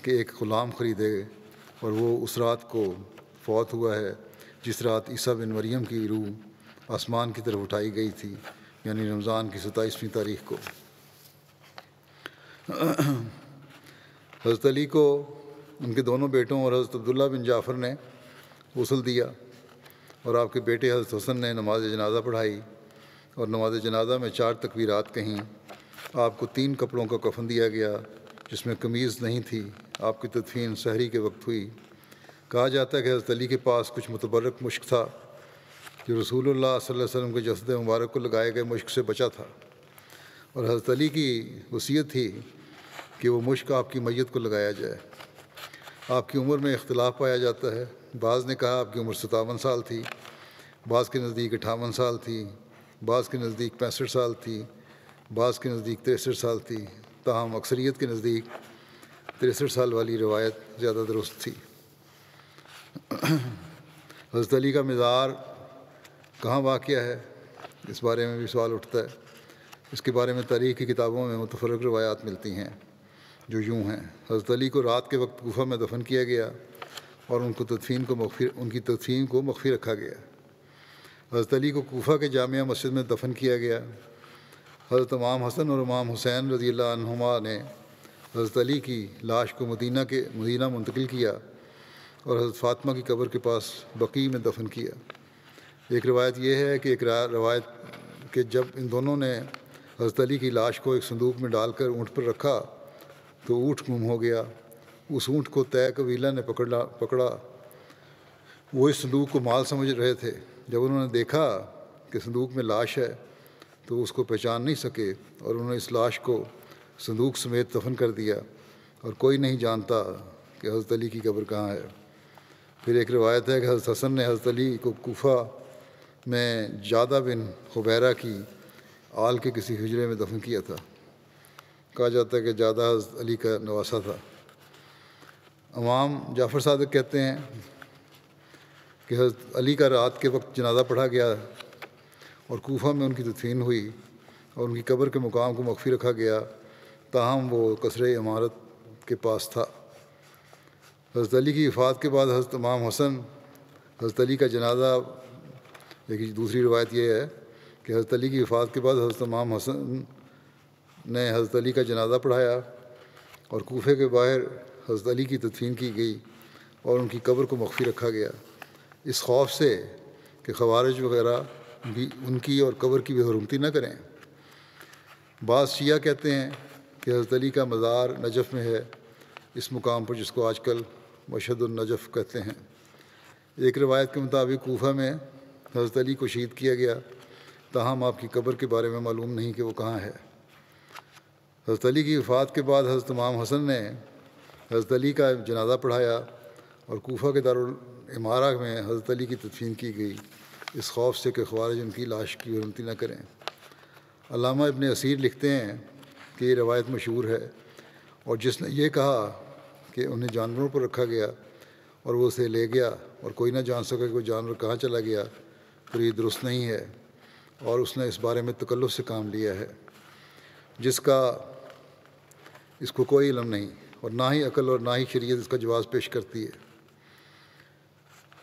کہ ایک غلام خریدے اور وہ اس رات کو فوت ہوا ہے جس رات عیسیٰ بن مریم کی روح آسمان کی طرف اٹھائی گئی تھی، یعنی رمضان کی 27ویں تاریخ کو۔ حضرت علی کو ان کے دونوں بیٹوں اور حضرت عبداللہ بن جعفر نے غسل دیا، اور آپ کے بیٹے حضرت حسن نے نماز جنازہ پڑھائی، اور نماز جنازہ میں 4 تکبیرات کہیں۔ آپ کو 3 کپڑوں کا کفن دیا گیا جس میں قمیض نہیں تھی۔ آپ کی تدفین سحری کے وقت ہوئی۔ کہا جاتا ہے کہ حضرت علی کے پاس کچھ متبرک مشک تھا جو رسول اللہ صلی اللہ علیہ وسلم کے جسد مبارک کو لگائے گئے مشک سے بچا تھا، اور حضرت علی کی وصیت تھی کہ وہ مشک آپ کی میت کو لگایا جائے۔ آپ کی عمر میں اختلاف پایا جاتا ہے۔ بعض نے کہا آپ کی عمر 57 سال تھی، بعض کے نزدیک 58 سال تھی، بعض کے نزدیک 65 سال تھی، بعض کے نزدیک 63 سال تھی، تاہم اکثریت کے نزدیک 63 سال والی روایت زیادہ درست تھی۔ حضرت علی کا مزار کہاں واقع ہے، اس بارے میں بھی سوال اٹھتا ہے۔ اس کے بارے میں تاریخ کی کتابوں میں متفرق روایات ملتی ہیں جو یوں ہیں۔ حضرت علی کو رات کے وقت کوفہ میں دفن کیا گیا اور ان کی تدفین کو مخفی رکھا گیا۔ حضرت علی کو کوفہ کے جامعہ مسجد میں دفن کیا گیا۔ حضرت امام حسن اور امام حسین رضی اللہ عنہما نے حضرت علی کی لاش کو مدینہ منتقل کیا اور حضرت فاطمہ کی قبر کے پاس بقیع میں دفن کیا۔ ایک روایت یہ ہے کہ کہ جب ان دونوں نے حضرت علی کی لاش کو ایک صندوق میں ڈال کر اونٹ پر رکھا تو اونٹ گم ہو گیا۔ اس اونٹ کو طے قبیلہ نے پکڑا۔ وہ اس صندوق کو مال سمجھ رہے تھے۔ جب انہوں نے دیکھا کہ صندوق میں لاش ہے تو اس کو پہچان نہیں سکے، اور انہوں نے اس لاش کو صندوق سمیت دفن کر دیا، اور کوئی نہیں جانتا کہ حضرت علی کی قبر کہاں ہے۔ پھر ایک روایت ہے کہ حضرت حسن نے حضرت علی کو کوفہ میں جادہ بن خبیرہ کی آل کے کسی حجرے میں دفن کیا تھا۔ کہا جاتا ہے کہ جادہ حضرت علی کا نواسہ تھا۔ امام جعفر صادق کہتے ہیں کہ حضرت علی کا رات کے وقت جنازہ پڑھا گیا اور کوفہ میں ان کی تدفین ہوئی اور ان کی قبر کے مقام کو مخفی رکھا گیا، تاہم وہ قصر عمارت کے پاس تھا۔ حضرت علی کی وفات کے بعد حضرت امام حسن حضرت علی کا جنازہ، ایک دوسری روایت یہ ہے کہ حضرت علی کی وفات کے بعد حضرت امام حسن نے حضرت علی کا جنازہ پڑھایا اور کوفے کے باہر حضرت علی کی تدفین کی گئی اور ان کی قبر کو مخفی رکھا گیا، اس خوف سے کہ خوارج وغیرہ بھی ان کی اور قبر کی بے حرمتی نہ کریں۔ بعض شیعہ کہتے ہیں کہ حضرت علی کا مزار نجف میں ہے، اس مقام پر جس کو آج کل مشہد النجف کہتے ہیں۔ ایک روایت کے مطابق کوفہ میں حضرت علی کو شہید کیا گیا، تاہم آپ کی قبر کے بارے میں معلوم نہیں کہ وہ کہاں ہے۔ حضرت علی کی وفات کے بعد حضرت امام حسن نے حضرت علی کا جنازہ پڑھایا اور کوفہ کے دارالعمارہ میں حضرت علی کی تدفین کی گئی، اس خوف سے کہ خوارج ان کی لاش کی حرمتی نہ کریں۔ علامہ ابن اسیر لکھتے ہیں کہ یہ روایت مشہور ہے، اور جس نے یہ کہا کہ انہیں جانوروں پر رکھا گیا اور وہ اسے لے گیا اور کوئی نہ جان سکا کہ وہ جانور کہاں چلا گیا، تو یہ درست نہیں ہے، اور اس نے اس بارے میں تکلف سے کام لیا ہے جس کا اس کو کوئی علم نہیں، اور نہ ہی عقل اور نہ ہی شریعت اس کا جواز پیش کرتی ہے۔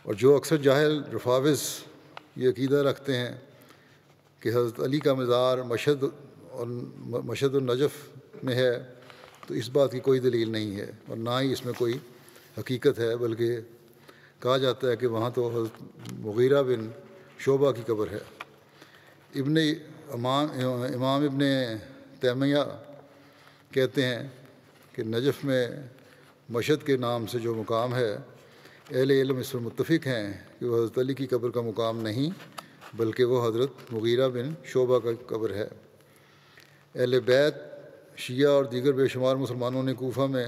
اور جو اکثر جاہل رفاوظ یہ عقیدہ رکھتے ہیں کہ حضرت علی کا مزار مشہد النجف میں ہے، تو اس بات کی کوئی دلیل نہیں ہے اور نہ ہی اس میں کوئی حقیقت ہے، بلکہ کہا جاتا ہے کہ وہاں تو حضرت مغیرہ بن شعبہ کی قبر ہے۔ امام ابن تیمیہ کہتے ہیں کہ نجف میں مشہد کے نام سے جو مقام ہے، اہل علم اس پر متفق ہیں کہ وہ حضرت علی کی قبر کا مقام نہیں، بلکہ وہ حضرت مغیرہ بن شعبہ کا قبر ہے۔ اہل بیت، شیعہ اور دیگر بے شمار مسلمانوں نے کوفہ میں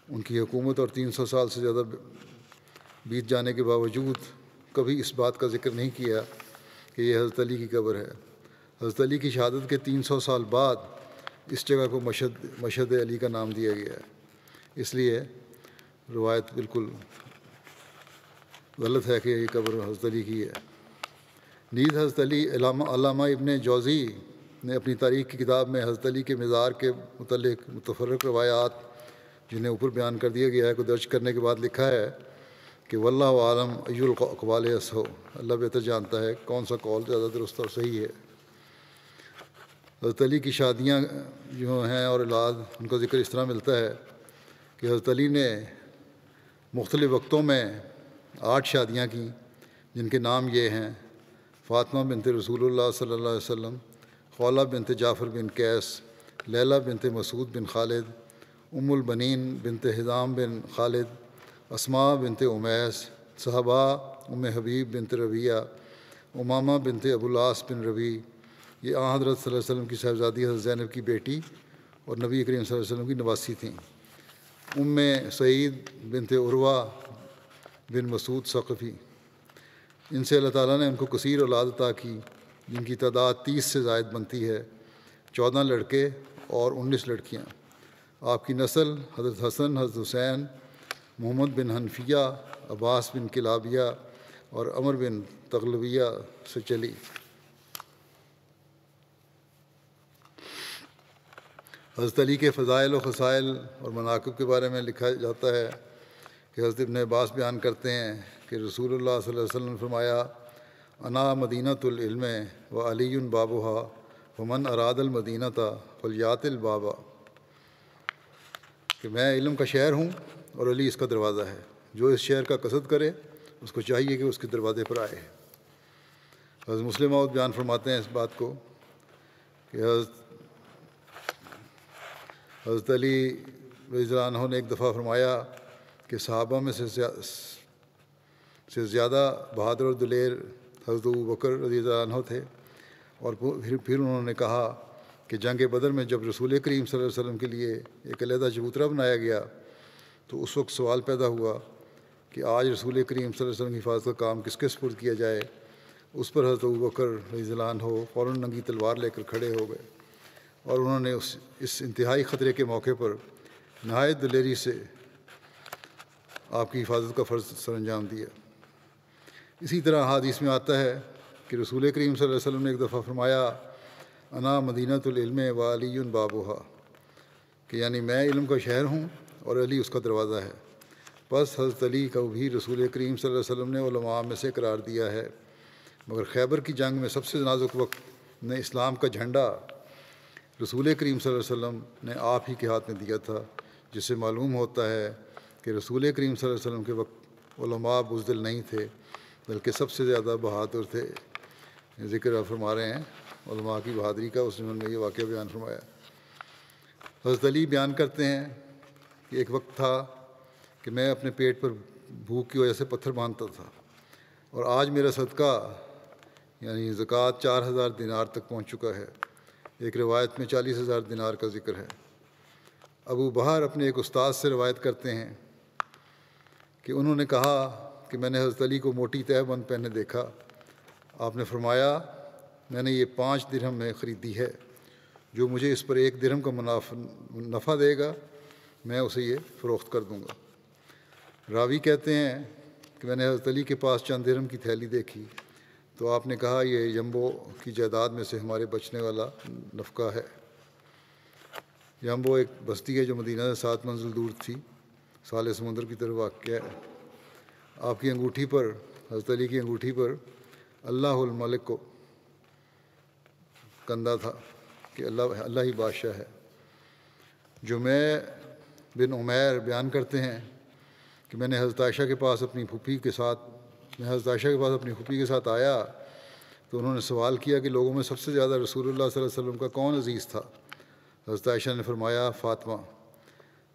ان کی حکومت اور 300 سال سے زیادہ بیت جانے کے باوجود کبھی اس بات کا ذکر نہیں کیا کہ یہ حضرت علی کی قبر ہے۔ حضرت علی کی شہادت کے 300 سال بعد اس جگہ کو مشہد علی کا نام دیا گیا ہے، اس لیے روایت بالکل غلط ہے کہ یہ قبر حضرت علی کی ہے۔ نیز حضرت علی، علامہ ابن جوزی نے اپنی تاریخ کی کتاب میں حضرت علی کے مزار کے متعلق متفرق روایات جنہیں اوپر بیان کر دیا گیا ہے کو درج کرنے کے بعد لکھا ہے کہ واللہ عالم ای الاقوال ہو، اللہ بہتر جانتا ہے کون سا قول زیادہ درست اور صحیح ہے۔ حضرت علی کی شادیاں جو ہیں اور اولاد، ان کا ذکر اس طرح ملتا ہے کہ حضرت علی نے مختلف وقتوں میں 8 شادیاں کیں، جن کے نام یہ ہیں: فاطمہ بنت رسول اللہ صلی اللہ علیہ وسلم، خولہ بنت جعفر بن قیس، لیلہ بنت مسعود بن خالد، ام البنین بنت حزام بن خالد، اسماء بنت امیس، صحابہ ام حبیب بنت ربیعہ، امامہ بنت ابو العاص بن ربیع، یہ حضرت صلی اللہ علیہ وسلم کی صاحبزادی حضرت زینب کی بیٹی اور نبی کریم صلی اللہ علیہ وسلم کی نواسی تھیں۔ ام سعید بنت عروہ بن مسعود ثقفی، ان سے اللہ تعالیٰ نے ان کو کثیر اولاد عطا کی، جن کی تعداد 30 سے زائد بنتی ہے، 14 لڑکے اور 19 لڑکیاں۔ آپ کی نسل حضرت حسن، حضرت حسین، محمد بن حنفیہ، عباس بن کلابیہ اور عمر بن تغلبیہ سے چلی۔ حضرت علی کے فضائل و خصائل اور مناقب کے بارے میں لکھا جاتا ہے کہ حضرت ابن عباس بیان کرتے ہیں کہ رسول اللہ صلی اللہ علیہ وسلم نے فرمایا: انا مدینۃ العلم و علی بابھا ومن اراد المدینۃ فلیات البابا، کہ میں علم کا شہر ہوں اور علی اس کا دروازہ ہے، جو اس شہر کا قصد کرے اس کو چاہیے کہ اس کے دروازے پر آئے۔ حضرت مسلم موعود بیان فرماتے ہیں اس بات کو کہ حضرت علی رضی اللہ عنہ نے ایک دفعہ فرمایا کہ صحابہ میں سے زیادہ بہادر اور دلیر حضرت ابوبکر رضی اللہ عنہ تھے، اور پھر انہوں نے کہا کہ جنگ بدر میں جب رسول کریم صلی اللہ علیہ وسلم کے لیے ایک علیحدہ چبوترا بنایا گیا تو اس وقت سوال پیدا ہوا کہ آج رسول کریم صلی اللہ علیہ وسلم کی حفاظت کا کام کس کے سپرد کیا جائے۔ اس پر حضرت ابوبکر رضی اللہ عنہ فوراً ننگی تلوار لے کر کھڑے ہو گئے، اور انہوں نے اس انتہائی خطرے کے موقع پر نہایت دلیری سے آپ کی حفاظت کا فرض سر انجام دیا۔ اسی طرح حدیث میں آتا ہے کہ رسول کریم صلی اللہ علیہ وسلم نے ایک دفعہ فرمایا: انا مدینۃ العلم و علی بابھا، کہ یعنی میں علم کا شہر ہوں اور علی اس کا دروازہ ہے۔ بس حضرت علی کو بھی رسول کریم صلی اللہ علیہ وسلم نے علماء میں سے قرار دیا ہے، مگر خیبر کی جنگ میں سب سے نازک وقت میں اسلام کا جھنڈا رسول کریم صلی اللہ علیہ وسلم نے آپ ہی کے ہاتھ میں دیا تھا، جس سے معلوم ہوتا ہے کہ رسول کریم صلی اللہ علیہ وسلم کے وقت علماء بزدل نہیں تھے، بلکہ سب سے زیادہ بہادر تھے۔ ذکر آپ فرما رہے ہیں علماء کی بہادری کا، اس نے یہ واقعہ بیان فرمایا۔ حضرت علی بیان کرتے ہیں کہ ایک وقت تھا کہ میں اپنے پیٹ پر بھوک کی وجہ سے پتھر باندھتا تھا، اور آج میرا صدقہ یعنی زکوٰۃ 4000 دینار تک پہنچ چکا ہے۔ ایک روایت میں 40,000 دینار کا ذکر ہے۔ ابو بہر اپنے ایک استاد سے روایت کرتے ہیں کہ انہوں نے کہا کہ میں نے حضرت علی کو موٹی تہہ بند پہنے دیکھا۔ آپ نے فرمایا: میں نے یہ 5 درہم میں خریدی ہے، جو مجھے اس پر 1 درہم کا نفع دے گا میں اسے یہ فروخت کر دوں گا۔ راوی کہتے ہیں کہ میں نے حضرت علی کے پاس چند درہم کی تھیلی دیکھی تو آپ نے کہا: یہ یمبو کی جائیداد میں سے ہمارے بچنے والا نفقہ ہے۔ یمبو ایک بستی ہے جو مدینہ سے 7 منزل دور تھی، سالے سمندر کی طرف واقع ہے۔ آپ کی انگوٹھی پر، حضرت علی کی انگوٹھی پر اللہ الملک کو کندہ تھا کہ اللہ ہی بادشاہ ہے۔ جمع بن عمیر بیان کرتے ہیں کہ میں حضرت عائشہ کے پاس اپنی پھوپھی کے ساتھ آیا تو انہوں نے سوال کیا کہ لوگوں میں سب سے زیادہ رسول اللہ صلی اللہ علیہ وسلم کا کون عزیز تھا؟ حضرت عائشہ نے فرمایا: فاطمہ۔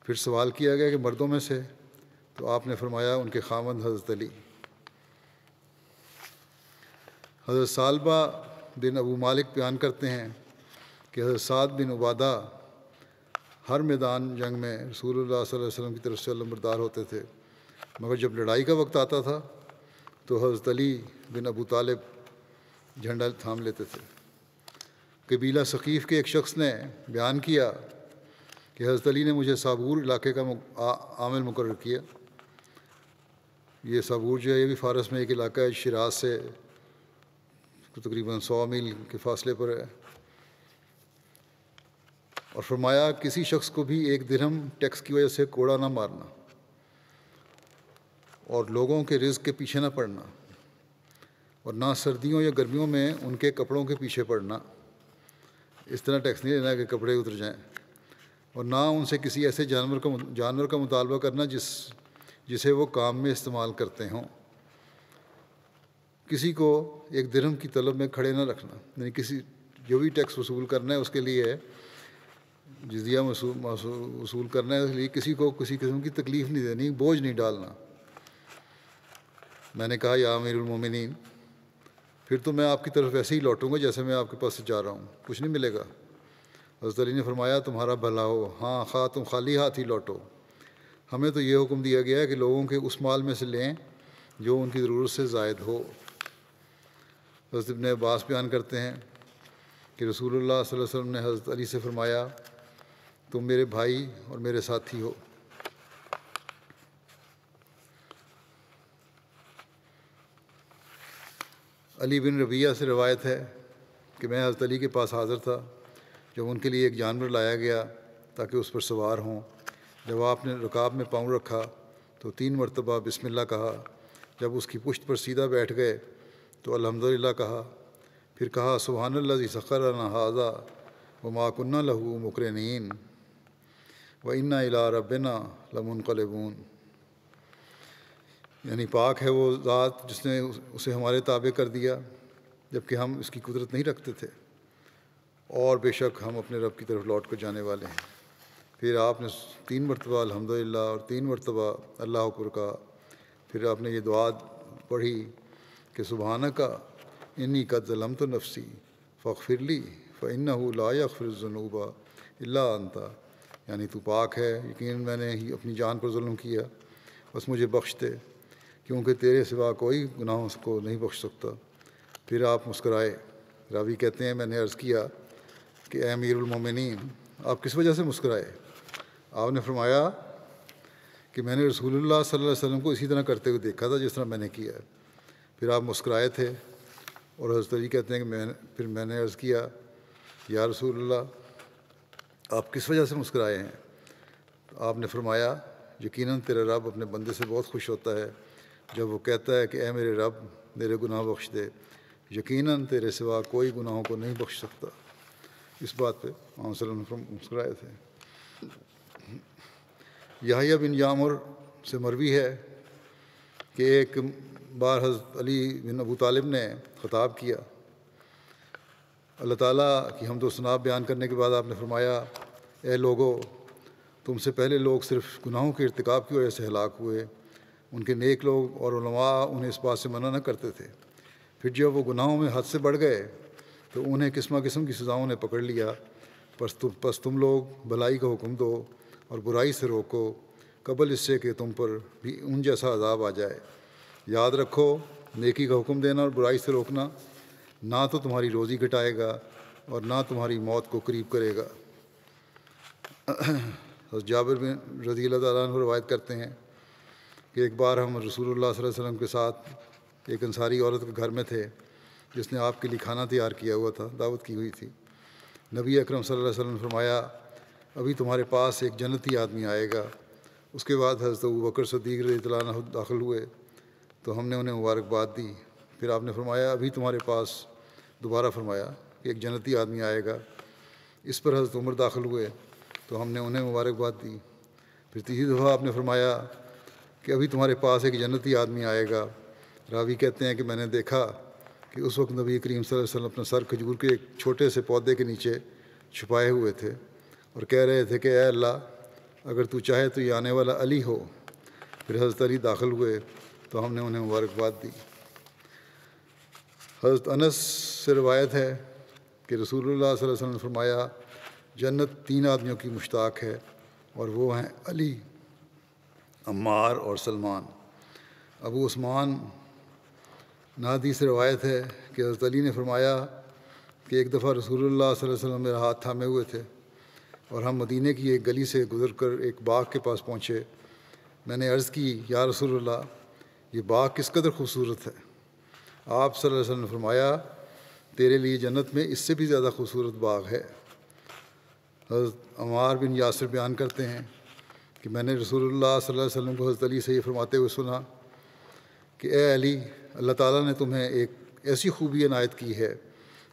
پھر سوال کیا گیا کہ مردوں میں سے؟ تو آپ نے فرمایا: ان کے خاوند حضرت علی۔ حضرت ثعلبہ بن ابو مالک بیان کرتے ہیں کہ حضرت سعد بن عبادہ ہر میدان جنگ میں رسول اللہ صلی اللہ علیہ وسلم کی طرف سے علمبردار ہوتے تھے، مگر جب لڑائی کا وقت آتا تھا تو حضرت علی بن ابو طالب جھنڈا تھام لیتے تھے۔ قبیلہ ثقیف کے ایک شخص نے بیان کیا کہ حضرت علی نے مجھے صابور علاقے کا عامل مقرر کیا۔ یہ صابور جو ہے یہ بھی فارس میں ایک علاقہ ہے، شیراز سے تقریباً 100 میل کے فاصلے پر ہے، اور فرمایا کسی شخص کو بھی 1 درہم ٹیکس کی وجہ سے کوڑا نہ مارنا، اور لوگوں کے رزق کے پیچھے نہ پڑنا، اور نہ سردیوں یا گرمیوں میں ان کے کپڑوں کے پیچھے پڑنا۔ اس طرح ٹیکس نہیں لینا کہ کپڑے اتر جائیں، اور نہ ان سے کسی ایسے جانور کا مطالبہ کرنا جسے وہ کام میں استعمال کرتے ہوں۔ کسی کو 1 درہم کی طلب میں کھڑے نہ رکھنا، یعنی کسی جو بھی ٹیکس وصول کرنا ہے اس کے لیے، جزیہ وصول کرنا ہے اس لیے کسی کو کسی قسم کی تکلیف نہیں دینی، بوجھ نہیں ڈالنا۔ میں نے کہا یا امیر المومنین، پھر تو میں آپ کی طرف ایسے ہی لوٹوں گا جیسے میں آپ کے پاس سے جا رہا ہوں، کچھ نہیں ملے گا۔ حضرت علی نے فرمایا تمہارا بھلا ہو، ہاں خواہ تم خالی ہاتھ ہی لوٹو، ہمیں تو یہ حکم دیا گیا ہے کہ لوگوں کے اس مال میں سے لیں جو ان کی ضرورت سے زائد ہو۔ حضرت ابن عباس بیان کرتے ہیں کہ رسول اللہ صلی اللہ علیہ وسلم نے حضرت علی سے فرمایا تم میرے بھائی اور میرے ساتھی ہو۔ علی بن ربیعہ سے روایت ہے کہ میں حضرت علی کے پاس حاضر تھا جب ان کے لیے ایک جانور لایا گیا تاکہ اس پر سوار ہوں۔ جب آپ نے رکاب میں پاؤں رکھا تو 3 مرتبہ بسم اللہ کہا، جب اس کی پشت پر سیدھا بیٹھ گئے تو الحمدللہ کہا، پھر کہا سبحان الذی سخر لنا ھذا وما کنا لہ مقرنین وانا الی ربنا لمنقلبون، یعنی پاک ہے وہ ذات جس نے اسے ہمارے تابع کر دیا جبکہ ہم اس کی قدرت نہیں رکھتے تھے، اور بے شک ہم اپنے رب کی طرف لوٹ کر جانے والے ہیں۔ پھر آپ نے 3 مرتبہ الحمدللہ اور 3 مرتبہ اللہ اکبر کہا۔ پھر آپ نے یہ دعا پڑھی کہ سبحانک انی قد ظلمت نفسی فاغفر لی فانہ لا یغفر الذنوب الا انت، یعنی تو پاک ہے، یقیناً میں نے ہی اپنی جان پر ظلم کیا، بس مجھے بخش دے کیونکہ تیرے سوا کوئی گناہوں کو نہیں بخش سکتا۔ پھر آپ مسکرائے۔ راوی کہتے ہیں میں نے عرض کیا کہ اے امیر المومنین آپ کس وجہ سے مسکرائے؟ آپ نے فرمایا کہ میں نے رسول اللہ صلی اللہ علیہ وسلم کو اسی طرح کرتے ہوئے دیکھا تھا جس طرح میں نے کیا ہے۔ پھر آپ مسکرائے تھے، اور حضرت علی کہتے ہیں کہ پھر میں نے عرض کیا یا رسول اللہ آپ کس وجہ سے مسکرائے ہیں؟ آپ نے فرمایا یقیناً تیرا رب اپنے بندے سے بہت خوش ہوتا ہے جب وہ کہتا ہے کہ اے میرے رب میرے گناہ بخش دے، یقیناً تیرے سوا کوئی گناہوں کو نہیں بخش سکتا۔ اس بات پہ محمد صلی اللہ علیہ وسلم مسکرائے تھے۔ یحییٰ بن یعمر سے مروی ہے کہ ایک بار حضرت علی بن ابو طالب نے خطاب کیا، اللہ تعالیٰ کی حمد و ثنا بیان کرنے کے بعد آپ نے فرمایا اے لوگو، تم سے پہلے لوگ صرف گناہوں کے ارتکاب کی وجہ سے ہلاک ہوئے، ان کے نیک لوگ اور علماء انہیں اس بات سے منع نہ کرتے تھے، پھر جب وہ گناہوں میں حد سے بڑھ گئے تو انہیں قسم قسم کی سزاؤں نے پکڑ لیا، پس تم لوگ بھلائی کا حکم دو اور برائی سے روکو قبل اس سے کہ تم پر بھی ان جیسا عذاب آ جائے۔ یاد رکھو نیکی کا حکم دینا اور برائی سے روکنا نہ تو تمہاری روزی گھٹائے گا اور نہ تمہاری موت کو قریب کرے گا۔ حضرت جابر بن رضی اللہ تعالیٰ عنہ روایت کرتے ہیں کہ ایک بار ہم رسول اللہ صلی اللہ علیہ وسلم کے ساتھ ایک انصاری عورت کے گھر میں تھے جس نے آپ کے لیے کھانا تیار کیا ہوا تھا، دعوت کی ہوئی تھی۔ نبی اکرم صلی اللہ علیہ وسلم نے فرمایا ابھی تمہارے پاس ایک جنتی آدمی آئے گا۔ اس کے بعد حضرت ابوبکر صدیق رضی اللہ عنہ داخل ہوئے تو ہم نے انہیں مبارکباد دی۔ پھر آپ نے فرمایا ابھی تمہارے پاس، دوبارہ فرمایا کہ ایک جنتی آدمی آئے گا۔ اس پر حضرت عمر داخل ہوئے تو ہم نے انہیں مبارکباد دی۔ پھر تیسری دفعہ آپ نے فرمایا کہ ابھی تمہارے پاس ایک جنتی آدمی آئے گا۔ راوی کہتے ہیں کہ میں نے دیکھا کہ اس وقت نبی کریم صلی اللہ علیہ وسلم اپنا سر کھجور کے ایک چھوٹے سے پودے کے نیچے چھپائے ہوئے تھے اور کہہ رہے تھے کہ اے اللہ اگر تو چاہے تو یہ آنے والا علی ہو۔ پھر حضرت علی داخل ہوئے تو ہم نے انہیں مبارکباد دی۔ حضرت انس سے روایت ہے کہ رسول اللہ صلی اللہ علیہ وسلم نے فرمایا جنت 3 آدمیوں کی مشتاق ہے اور وہ ہیں علی، عمار اور سلمان۔ ابو عثمان نادی سے روایت ہے کہ حضرت علی نے فرمایا کہ ایک دفعہ رسول اللہ صلی اللہ علیہ وسلم میرا ہاتھ تھامے ہوئے تھے اور ہم مدینے کی ایک گلی سے گزر کر ایک باغ کے پاس پہنچے۔ میں نے عرض کی یا رسول اللہ یہ باغ کس قدر خوبصورت ہے؟ آپ صلی اللہ علیہ وسلم نے فرمایا تیرے لیے جنت میں اس سے بھی زیادہ خوبصورت باغ ہے۔ حضرت عمار بن یاسر بیان کرتے ہیں کہ میں نے رسول اللہ صلی اللہ علیہ وسلم کو حضرت علی سے یہ فرماتے ہوئے سنا کہ اے علی، اللہ تعالیٰ نے تمہیں ایک ایسی خوبی عنایت کی ہے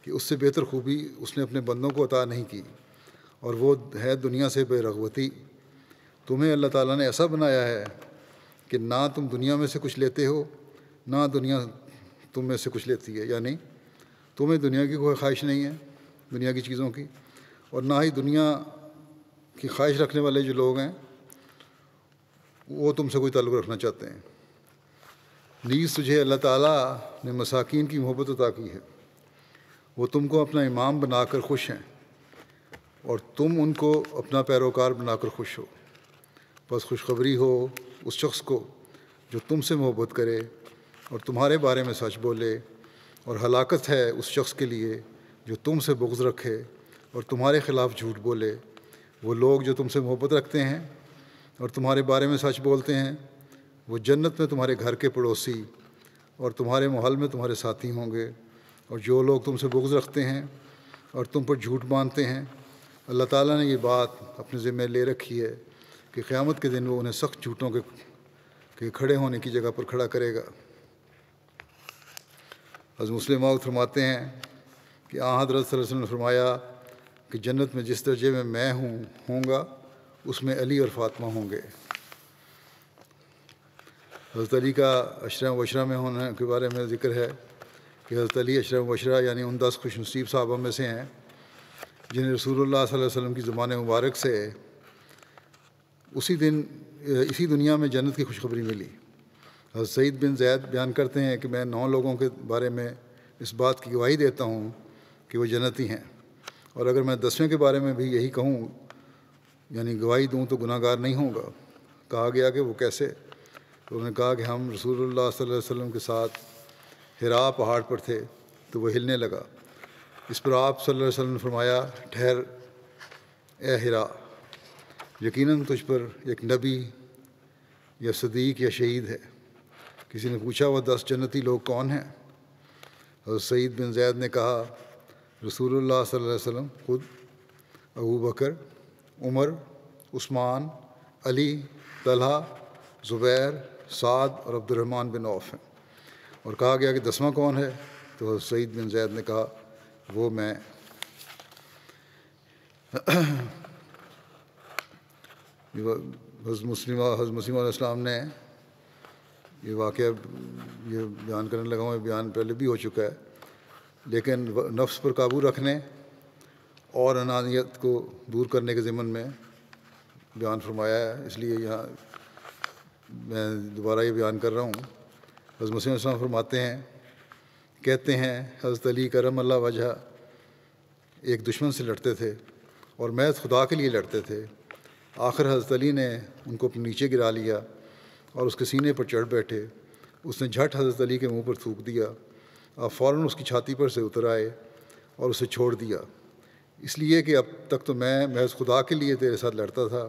کہ اس سے بہتر خوبی اس نے اپنے بندوں کو عطا نہیں کی، اور وہ ہے دنیا سے بے رغبتی۔ تمہیں اللہ تعالیٰ نے ایسا بنایا ہے کہ نہ تم دنیا میں سے کچھ لیتے ہو، نہ دنیا تم میں سے کچھ لیتی ہے، یعنی تمہیں دنیا کی کوئی خواہش نہیں ہے، دنیا کی چیزوں کی، اور نہ ہی دنیا کی خواہش رکھنے والے جو لوگ ہیں وہ تم سے کوئی تعلق رکھنا چاہتے ہیں۔ نیز تجھے اللہ تعالیٰ نے مساکین کی محبت عطا کی ہے، وہ تم کو اپنا امام بنا کر خوش ہیں، اور تم ان کو اپنا پیروکار بنا کر خوش ہو۔ بس خوشخبری ہو اس شخص کو جو تم سے محبت کرے اور تمہارے بارے میں سچ بولے، اور ہلاکت ہے اس شخص کے لیے جو تم سے بغض رکھے اور تمہارے خلاف جھوٹ بولے۔ وہ لوگ جو تم سے محبت رکھتے ہیں اور تمہارے بارے میں سچ بولتے ہیں، وہ جنت میں تمہارے گھر کے پڑوسی اور تمہارے محل میں تمہارے ساتھی ہوں گے۔ اور جو لوگ تم سے بغض رکھتے ہیں اور تم پر جھوٹ باندھتے ہیں، اللہ تعالیٰ نے یہ بات اپنے ذمہ لے رکھی ہے کہ قیامت کے دن وہ انہیں سخت جھوٹوں کے کھڑے ہونے کی جگہ پر کھڑا کرے گا۔ حضرت مسلم موعود فرماتے ہیں کہ حضرت صلی اللہ علیہ وسلم نے فرمایا کہ جنت میں جس درجے میں میں ہوں گا اس میں علی اور فاطمہ ہوں گے۔ حضرت علی کا عشرہ مبشرہ میں ہونے کے بارے میں ذکر ہے کہ حضرت علی عشرہ مبشرہ یعنی ان 10 خوش نصیب صحابہ میں سے ہیں جنہیں رسول اللہ صلی اللہ علیہ وسلم کی زبان مبارک سے اسی دنیا میں جنت کی خوشخبری ملی۔ حضرت سعید بن زید بیان کرتے ہیں کہ میں 9 لوگوں کے بارے میں اس بات کی گواہی دیتا ہوں کہ وہ جنتی ہیں، اور اگر میں 10ویں کے بارے میں بھی یہی کہوں یعنی گواہی دوں تو گناہ گار نہیں ہوں گا۔ کہا گیا کہ وہ کیسے؟ تو انہوں نے کہا کہ ہم رسول اللہ صلی اللہ علیہ وسلم کے ساتھ حرا پہاڑ پر تھے تو وہ ہلنے لگا۔ اس پر آپ صلی اللہ علیہ وسلم نے فرمایا، ٹھہر اے حرا، یقیناً تجھ پر ایک نبی یا صدیق یا شہید ہے۔ کسی نے پوچھا وہ 10 جنتی لوگ کون ہیں؟ حضرت سعید بن زید نے کہا، رسول اللہ صلی اللہ علیہ وسلم خود، ابو بکر، عمر، عثمان، علی، طلحہ، زبیر، سعد اور عبد الرحمن بن عوف ہیں۔ اور کہا گیا کہ 10واں کون ہے؟ تو حضرت سعید بن زید نے کہا، وہ میں۔ حضرت مسلم علیہ السلام نے یہ واقعہ یہ بیان کرنے لگا ہوں، بیان پہلے بھی ہو چکا ہے، لیکن نفس پر قابو رکھنے اور انانیت کو دور کرنے کے ضمن میں بیان فرمایا ہے، اس لیے یہاں میں دوبارہ یہ بیان کر رہا ہوں۔ حضرت مسیح علیہ السلام فرماتے ہیں، کہتے ہیں حضرت علی کرم اللہ وجہ ایک دشمن سے لڑتے تھے اور محض خدا کے لیے لڑتے تھے۔ آخر حضرت علی نے ان کو اپنے نیچے گرا لیا اور اس کے سینے پر چڑھ بیٹھے۔ اس نے جھٹ حضرت علی کے منہ پر تھوک دیا۔ آپ فوراً اس کی چھاتی پر سے اتر آئے اور اسے چھوڑ دیا، اس لیے کہ اب تک تو میں محض خدا کے لیے تیرے ساتھ لڑتا تھا،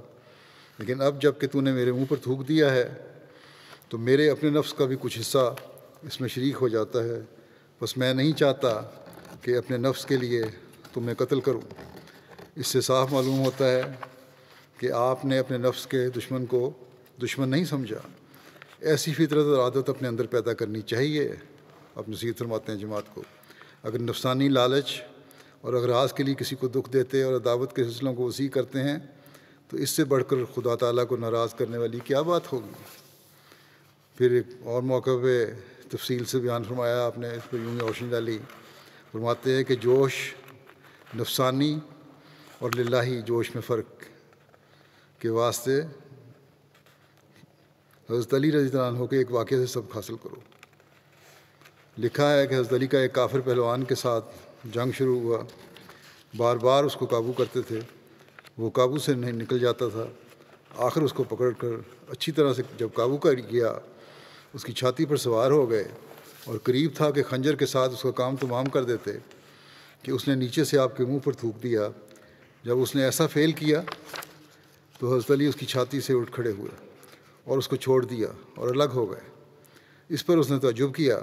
لیکن اب جب کہ تو نے میرے منہ پر تھوک دیا ہے تو میرے اپنے نفس کا بھی کچھ حصہ اس میں شریک ہو جاتا ہے، بس میں نہیں چاہتا کہ اپنے نفس کے لیے تمہیں قتل کروں۔ اس سے صاف معلوم ہوتا ہے کہ آپ نے اپنے نفس کے دشمن کو دشمن نہیں سمجھا۔ ایسی فطرت اور عادت اپنے اندر پیدا کرنی چاہیے۔ آپ نصیحت فرماتے ہیں جماعت کو، اگر نفسانی لالچ اور اغراض کے لیے کسی کو دکھ دیتے اور عداوت کے سلسلوں کو وسیع کرتے ہیں تو اس سے بڑھ کر خدا تعالیٰ کو ناراض کرنے والی کیا بات ہوگی۔ پھر ایک اور موقع پہ تفصیل سے بیان فرمایا آپ نے، اس پر یوں ہی روشنی ڈالی۔ فرماتے ہیں کہ جوش نفسانی اور للہی جوش میں فرق کے واسطے حضرت علی رضی اللہ عنہ کے ایک واقعے سے سبق حاصل کرو۔ لکھا ہے کہ حضرت علی کا ایک کافر پہلوان کے ساتھ جنگ شروع ہوا، بار بار اس کو قابو کرتے تھے، وہ قابو سے نہیں نکل جاتا تھا۔ آخر اس کو پکڑ کر اچھی طرح سے جب قابو کر گیا، اس کی چھاتی پر سوار ہو گئے اور قریب تھا کہ خنجر کے ساتھ اس کا کام تمام کر دیتے کہ اس نے نیچے سے آپ کے منہ پر تھوک دیا۔ جب اس نے ایسا فعل کیا تو حضرت علی اس کی چھاتی سے اٹھ کھڑے ہوئے اور اس کو چھوڑ دیا اور الگ ہو گئے۔ اس پر اس نے تعجب کیا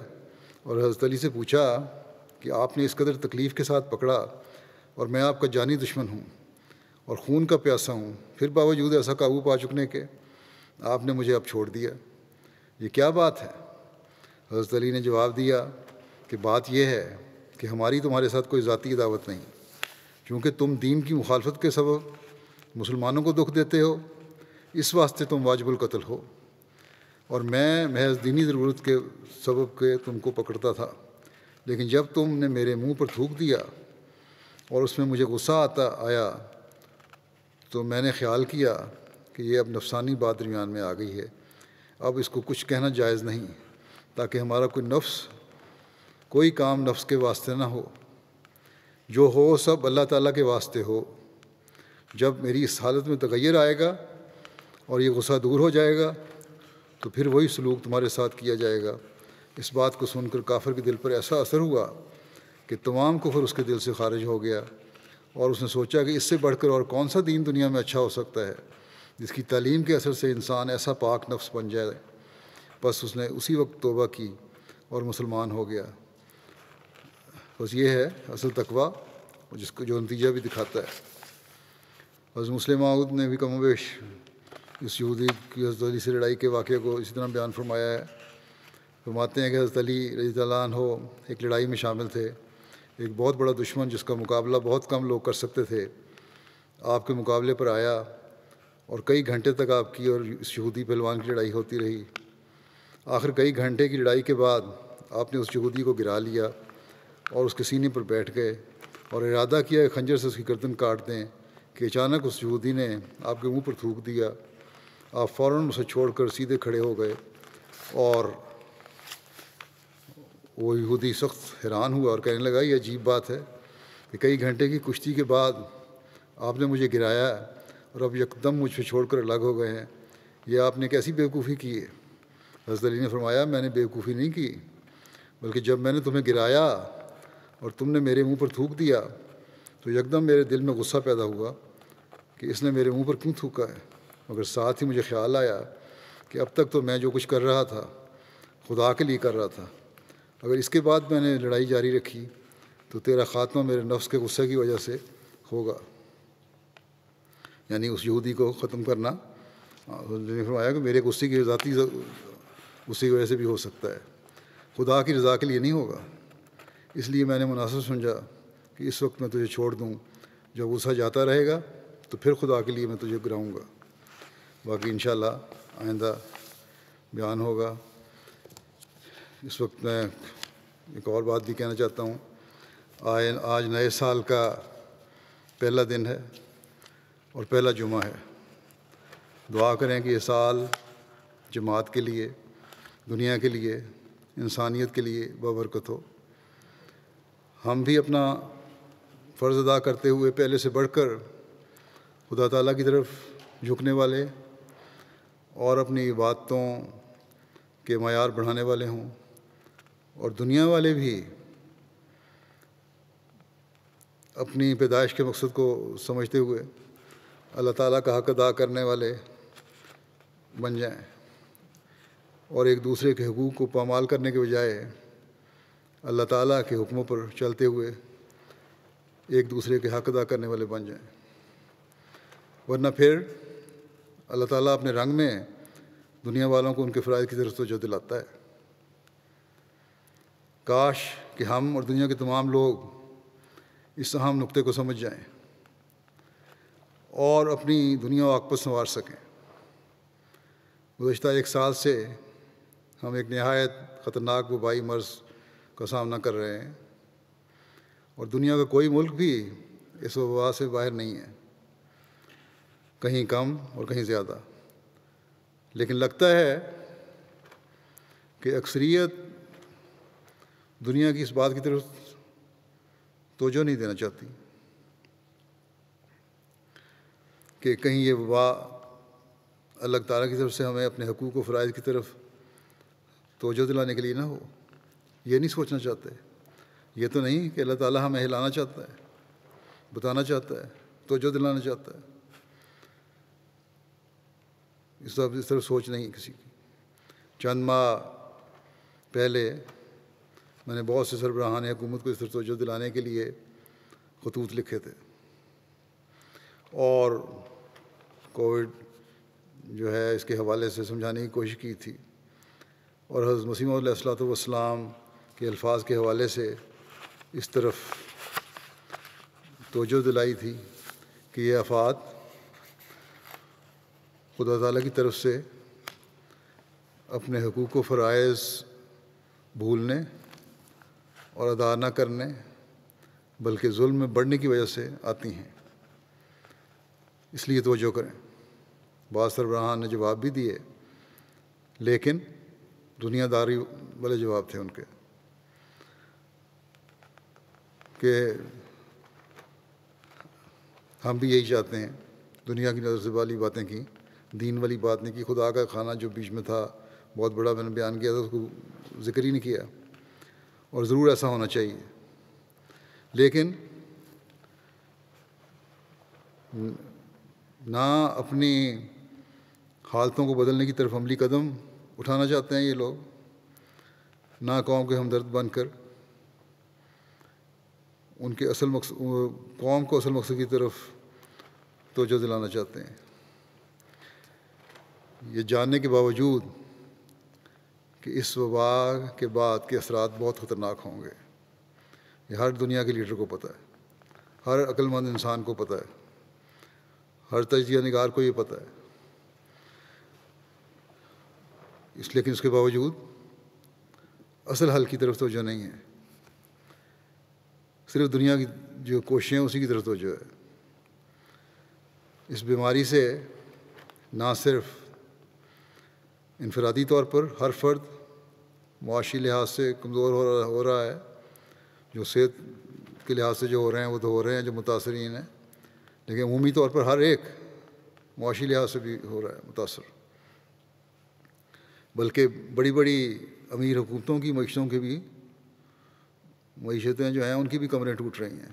اور حضرت علی سے پوچھا کہ آپ نے اس قدر تکلیف کے ساتھ پکڑا اور میں آپ کا جانی دشمن ہوں، اور خون کا پیاسا ہوں، پھر باوجود ایسا قابو پا چکنے کے آپ نے مجھے اب چھوڑ دیا، یہ کیا بات ہے؟ حضرت علی نے جواب دیا کہ بات یہ ہے کہ ہماری تمہارے ساتھ کوئی ذاتی عداوت نہیں، چونکہ تم دین کی مخالفت کے سبب مسلمانوں کو دکھ دیتے ہو، اس واسطے تم واجب القتل ہو، اور میں محض دینی ضرورت کے سبب کے تم کو پکڑتا تھا، لیکن جب تم نے میرے منہ پر تھوک دیا اور اس میں مجھے غصہ آیا تو میں نے خیال کیا کہ یہ اب نفسانی بات درمیان میں آ گئی ہے، اب اس کو کچھ کہنا جائز نہیں، تاکہ ہمارا کوئی کام نفس کے واسطے نہ ہو، جو ہو سب اللہ تعالیٰ کے واسطے ہو۔ جب میری اس حالت میں تغیر آئے گا اور یہ غصہ دور ہو جائے گا تو پھر وہی سلوک تمہارے ساتھ کیا جائے گا۔ اس بات کو سن کر کافر کے دل پر ایسا اثر ہوا کہ تمام کفر اس کے دل سے خارج ہو گیا، اور اس نے سوچا کہ اس سے بڑھ کر اور کون سا دین دنیا میں اچھا ہو سکتا ہے جس کی تعلیم کے اثر سے انسان ایسا پاک نفس بن جائے۔ بس اس نے اسی وقت توبہ کی اور مسلمان ہو گیا۔ بس یہ ہے اصل تقویٰ، جس کو جو نتیجہ بھی دکھاتا ہے۔ حضرت مسلم موعود نے بھی کم و بیش اس یہودی کی حضرت علی سے لڑائی کے واقعے کو اسی طرح بیان فرمایا ہے۔ فرماتے ہیں کہ حضرت علی رضی اللہ عنہ ایک لڑائی میں شامل تھے، ایک بہت بڑا دشمن جس کا مقابلہ بہت کم لوگ کر سکتے تھے آپ کے مقابلے پر آیا، اور کئی گھنٹے تک آپ کی اور اس یہودی پہلوان کی لڑائی ہوتی رہی۔ آخر کئی گھنٹے کی لڑائی کے بعد آپ نے اس یہودی کو گرا لیا اور اس کے سینے پر بیٹھ گئے اور ارادہ کیا کہ خنجر سے اس کی گردن کاٹ دیں کہ اچانک اس یہودی نے آپ کے منہ پر تھوک دیا۔ آپ فوراً اسے چھوڑ کر سیدھے کھڑے ہو گئے، اور وہ یہودی سخت حیران ہوا اور کہنے لگا یہ عجیب بات ہے کہ کئی گھنٹے کی کشتی کے بعد آپ نے مجھے گرایا اور اب یکدم مجھ سے چھوڑ کر الگ ہو گئے ہیں، یہ آپ نے کیسی بیوقوفی کی ہے؟ حضرت علی نے فرمایا میں نے بیوقوفی نہیں کی، بلکہ جب میں نے تمہیں گرایا اور تم نے میرے منہ پر تھوک دیا تو یکدم میرے دل میں غصہ پیدا ہوا کہ اس نے میرے منہ پر کیوں تھوکا ہے، مگر ساتھ ہی مجھے خیال آیا کہ اب تک تو میں جو کچھ کر رہا تھا خدا کے لیے کر رہا تھا، اگر اس کے بعد میں نے لڑائی جاری رکھی تو تیرا خاتمہ میرے نفس کے غصے کی وجہ سے ہوگا، یعنی اس یہودی کو ختم کرنا۔ نے فرمایا کہ میرے غصے کی ذاتی غصے کی وجہ سے بھی ہو سکتا ہے، خدا کی رضا کے لیے نہیں ہوگا، اس لیے میں نے مناسب سمجھا کہ اس وقت میں تجھے چھوڑ دوں، جب غصہ جاتا رہے گا تو پھر خدا کے لیے میں تجھے گراؤں گا۔ باقی انشاءاللہ آئندہ بیان ہوگا۔ اس وقت میں ایک اور بات بھی کہنا چاہتا ہوں۔ آج نئے سال کا پہلا دن ہے اور پہلا جمعہ ہے۔ دعا کریں کہ یہ سال جماعت کے لیے، دنیا کے لیے، انسانیت کے لیے بابرکت ہو۔ ہم بھی اپنا فرض ادا کرتے ہوئے پہلے سے بڑھ کر خدا تعالیٰ کی طرف جھکنے والے اور اپنی عبادتوں کے معیار بڑھانے والے ہوں، اور دنیا والے بھی اپنی پیدائش کے مقصد کو سمجھتے ہوئے اللہ تعالیٰ کا حق ادا کرنے والے بن جائیں، اور ایک دوسرے کے حقوق کو پامال کرنے کے بجائے اللہ تعالیٰ کے حکموں پر چلتے ہوئے ایک دوسرے کے حق ادا کرنے والے بن جائیں، ورنہ پھر اللہ تعالیٰ اپنے رنگ میں دنیا والوں کو ان کے فرائض کی طرف توجہ دلاتا ہے۔ کاش کہ ہم اور دنیا کے تمام لوگ اس اہم نقطے کو سمجھ جائیں اور اپنی دنیا و عاقبت سنوار سکیں۔ گزشتہ ایک سال سے ہم ایک نہایت خطرناک وبائی مرض کا سامنا کر رہے ہیں، اور دنیا کا کوئی ملک بھی اس وبا سے باہر نہیں ہے، کہیں کم اور کہیں زیادہ، لیکن لگتا ہے کہ اکثریت دنیا کی اس بات کی طرف توجہ نہیں دینا چاہتی کہ کہیں یہ وبا اللہ تعالیٰ کی طرف سے ہمیں اپنے حقوق و فرائض کی طرف توجہ دلانے کے لیے نہ ہو۔ یہ نہیں سوچنا چاہتے، یہ تو نہیں کہ اللہ تعالیٰ ہمیں ہلانا چاہتا ہے، بتانا چاہتا ہے، توجہ دلانا چاہتا ہے، اس طرف سوچ نہیں کسی کی۔ چند ماہ پہلے میں نے بہت سے سربراہان حکومت کو اس طرف توجہ دلانے کے لیے خطوط لکھے تھے، اور کووڈ جو ہے اس کے حوالے سے سمجھانے کی کوشش کی تھی، اور حضرت مسیح موعود علیہ الصلوۃ والسلام کے الفاظ کے حوالے سے اس طرف توجہ دلائی تھی کہ یہ آفات خدا تعالیٰ کی طرف سے اپنے حقوق و فرائض بھولنے اور ادا نہ کرنے بلکہ ظلم میں بڑھنے کی وجہ سے آتی ہیں، اس لیے توجہ کریں۔ بعض سربراہان نے جواب بھی دیے، لیکن دنیا داری والے جواب تھے ان کے، کہ ہم بھی یہی چاہتے ہیں۔ دنیا کی نظر سے والی باتیں کی، دین والی بات نہیں کی۔ خدا کا کھانا جو بیچ میں تھا بہت بڑا، میں نے بیان کیا تھا، اس کو ذکر ہی نہیں کیا، اور ضرور ایسا ہونا چاہیے، لیکن نہ اپنی حالتوں کو بدلنے کی طرف عملی قدم اٹھانا چاہتے ہیں یہ لوگ، نہ قوم کے ہمدرد بن کر ان کے قوم کو اصل مقصد کی طرف توجہ دلانا چاہتے ہیں، یہ جاننے کے باوجود کہ اس وبا کے بعد کے اثرات بہت خطرناک ہوں گے۔ یہ ہر دنیا کے لیڈر کو پتہ ہے، ہر عقل مند انسان کو پتہ ہے، ہر تجزیہ نگار کو یہ پتہ ہے، لیکن اس کے باوجود اصل حل کی طرف توجہ نہیں ہے، صرف دنیا کی جو کوششیں ہیں اسی کی طرف توجہ ہے۔ اس بیماری سے نہ صرف انفرادی طور پر ہر فرد معاشی لحاظ سے کمزور ہو رہا ہے، جو صحت کے لحاظ سے جو ہو رہے ہیں وہ تو ہو رہے ہیں جو متاثرین ہیں، لیکن عمومی طور پر ہر ایک معاشی لحاظ سے بھی ہو رہا ہے متاثر، بلکہ بڑی بڑی امیر حکومتوں کی معیشتوں کی بھی معیشتیں جو ہیں ان کی بھی کمریں ٹوٹ رہی ہیں۔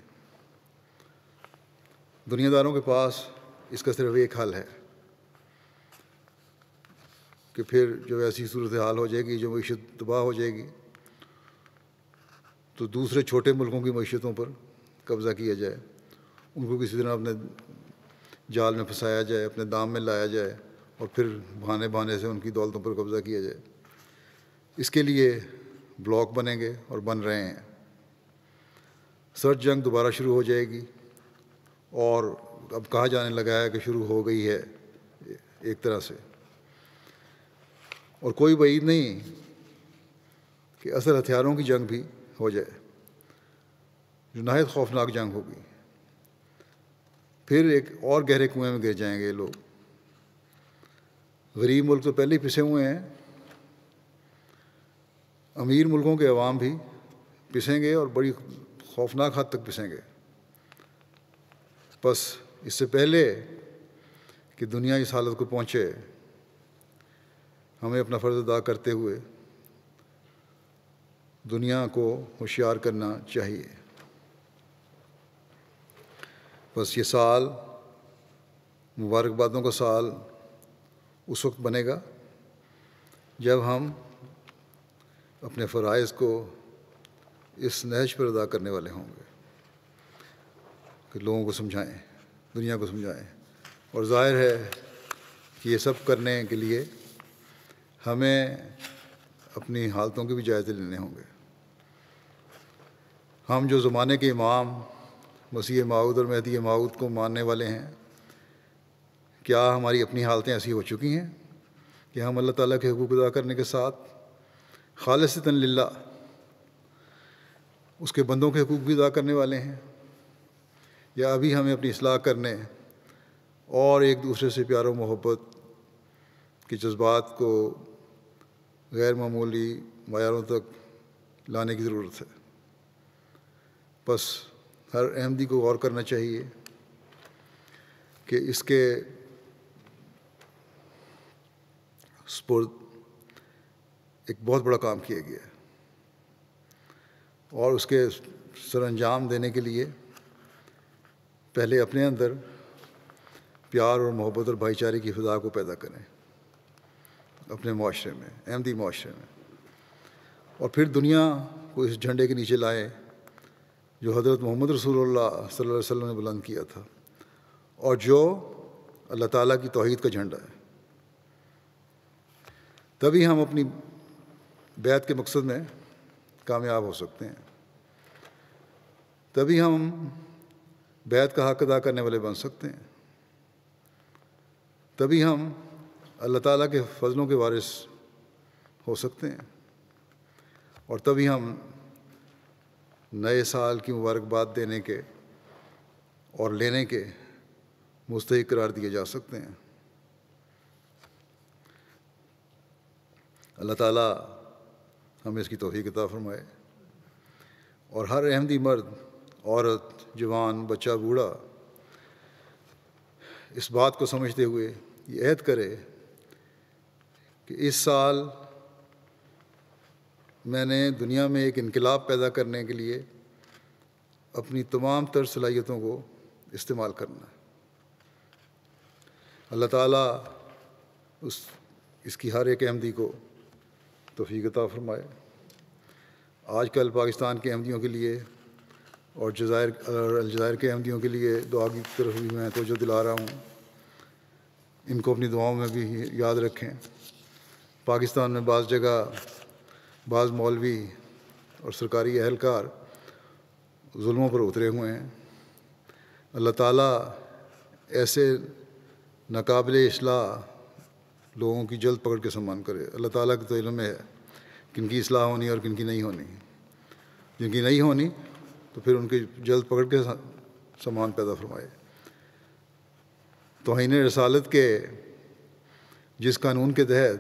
دنیا داروں کے پاس اس کا صرف ایک حل ہے کہ پھر جو ایسی صورتحال ہو جائے گی، جو معیشت تباہ ہو جائے گی، تو دوسرے چھوٹے ملکوں کی معیشتوں پر قبضہ کیا جائے، ان کو کسی طرح اپنے جال میں پھنسایا جائے، اپنے دام میں لایا جائے، اور پھر بہانے سے ان کی دولتوں پر قبضہ کیا جائے۔ اس کے لیے بلاک بنیں گے اور بن رہے ہیں۔ سرد جنگ دوبارہ شروع ہو جائے گی، اور اب کہا جانے لگا ہے کہ شروع ہو گئی ہے ایک طرح سے، اور کوئی بعید نہیں کہ اصل ہتھیاروں کی جنگ بھی ہو جائے، جو نہایت خوفناک جنگ ہوگی۔ پھر ایک اور گہرے کنویں میں گر جائیں گے یہ لوگ۔ غریب ملک تو پہلے ہی پسے ہوئے ہیں، امیر ملکوں کے عوام بھی پسیں گے، اور بڑی خوفناک حد تک پسیں گے۔ بس اس سے پہلے کہ دنیا اس حالت کو پہنچے، ہمیں اپنا فرض ادا کرتے ہوئے دنیا کو ہوشیار کرنا چاہیے۔ بس یہ سال مبارکبادوں کا سال اس وقت بنے گا جب ہم اپنے فرائض کو اس نہج پر ادا کرنے والے ہوں گے کہ لوگوں کو سمجھائیں، دنیا کو سمجھائیں، اور ظاہر ہے کہ یہ سب کرنے کے لیے ہمیں اپنی حالتوں کے بھی جائزے لینے ہوں گے۔ ہم جو زمانے کے امام مسیح موعود اور مہدی موعود کو ماننے والے ہیں، کیا ہماری اپنی حالتیں ایسی ہو چکی ہیں کہ ہم اللہ تعالیٰ کے حقوق ادا کرنے کے ساتھ خالصتاً للہ اس کے بندوں کے حقوق بھی ادا کرنے والے ہیں، یا ابھی ہمیں اپنی اصلاح کرنے اور ایک دوسرے سے پیار و محبت کے جذبات کو غیر معمولی معیاروں تک لانے کی ضرورت ہے؟ بس ہر احمدی کو غور کرنا چاہیے کہ اس کے سپرد ایک بہت بڑا کام کیا گیا ہے، اور اس کے سر انجام دینے کے لیے پہلے اپنے اندر پیار اور محبت اور بھائی چارے کی فضا کو پیدا کریں اپنے معاشرے میں، احمدی معاشرے میں، اور پھر دنیا کو اس جھنڈے کے نیچے لائیں جو حضرت محمد رسول اللہ صلی اللہ علیہ وسلم نے بلند کیا تھا، اور جو اللہ تعالیٰ کی توحید کا جھنڈا ہے، تبھی ہم اپنی بیعت کے مقصد میں کامیاب ہو سکتے ہیں، تبھی ہم بیعت کا حق ادا کرنے والے بن سکتے ہیں، تبھی ہم اللہ تعالیٰ کے فضلوں کے وارث ہو سکتے ہیں، اور تبھی ہم نئے سال کی مبارکباد دینے کے اور لینے کے مستحق قرار دیے جا سکتے ہیں۔ اللہ تعالیٰ ہمیں اس کی توفیق عطا فرمائے، اور ہر احمدی مرد، عورت، جوان، بچہ، بوڑھا اس بات کو سمجھتے ہوئے یہ عہد کرے کہ اس سال میں نے دنیا میں ایک انقلاب پیدا کرنے کے لیے اپنی تمام تر صلاحیتوں کو استعمال کرنا ہے۔ اللہ تعالیٰ اس کی ہر ایک احمدی کو توفیق عطا فرمائے۔ آج کل پاکستان کے احمدیوں کے لیے اور الجزائر کے احمدیوں کے لیے دعا کی طرف بھی میں توجہ دلا رہا ہوں، ان کو اپنی دعاؤں میں بھی یاد رکھیں۔ پاکستان میں بعض جگہ بعض مولوی اور سرکاری اہلکار ظلموں پر اترے ہوئے ہیں۔ اللہ تعالیٰ ایسے ناقابل اصلاح لوگوں کی جلد پکڑ کے سامان کرے۔ اللہ تعالیٰ کے تو علم میں ہے کن کی اصلاح ہونی اور کن کی نہیں ہونی۔ جن کی نہیں ہونی تو پھر ان کی جلد پکڑ کے سامان پیدا فرمائے۔ توہین رسالت کے جس قانون کے تحت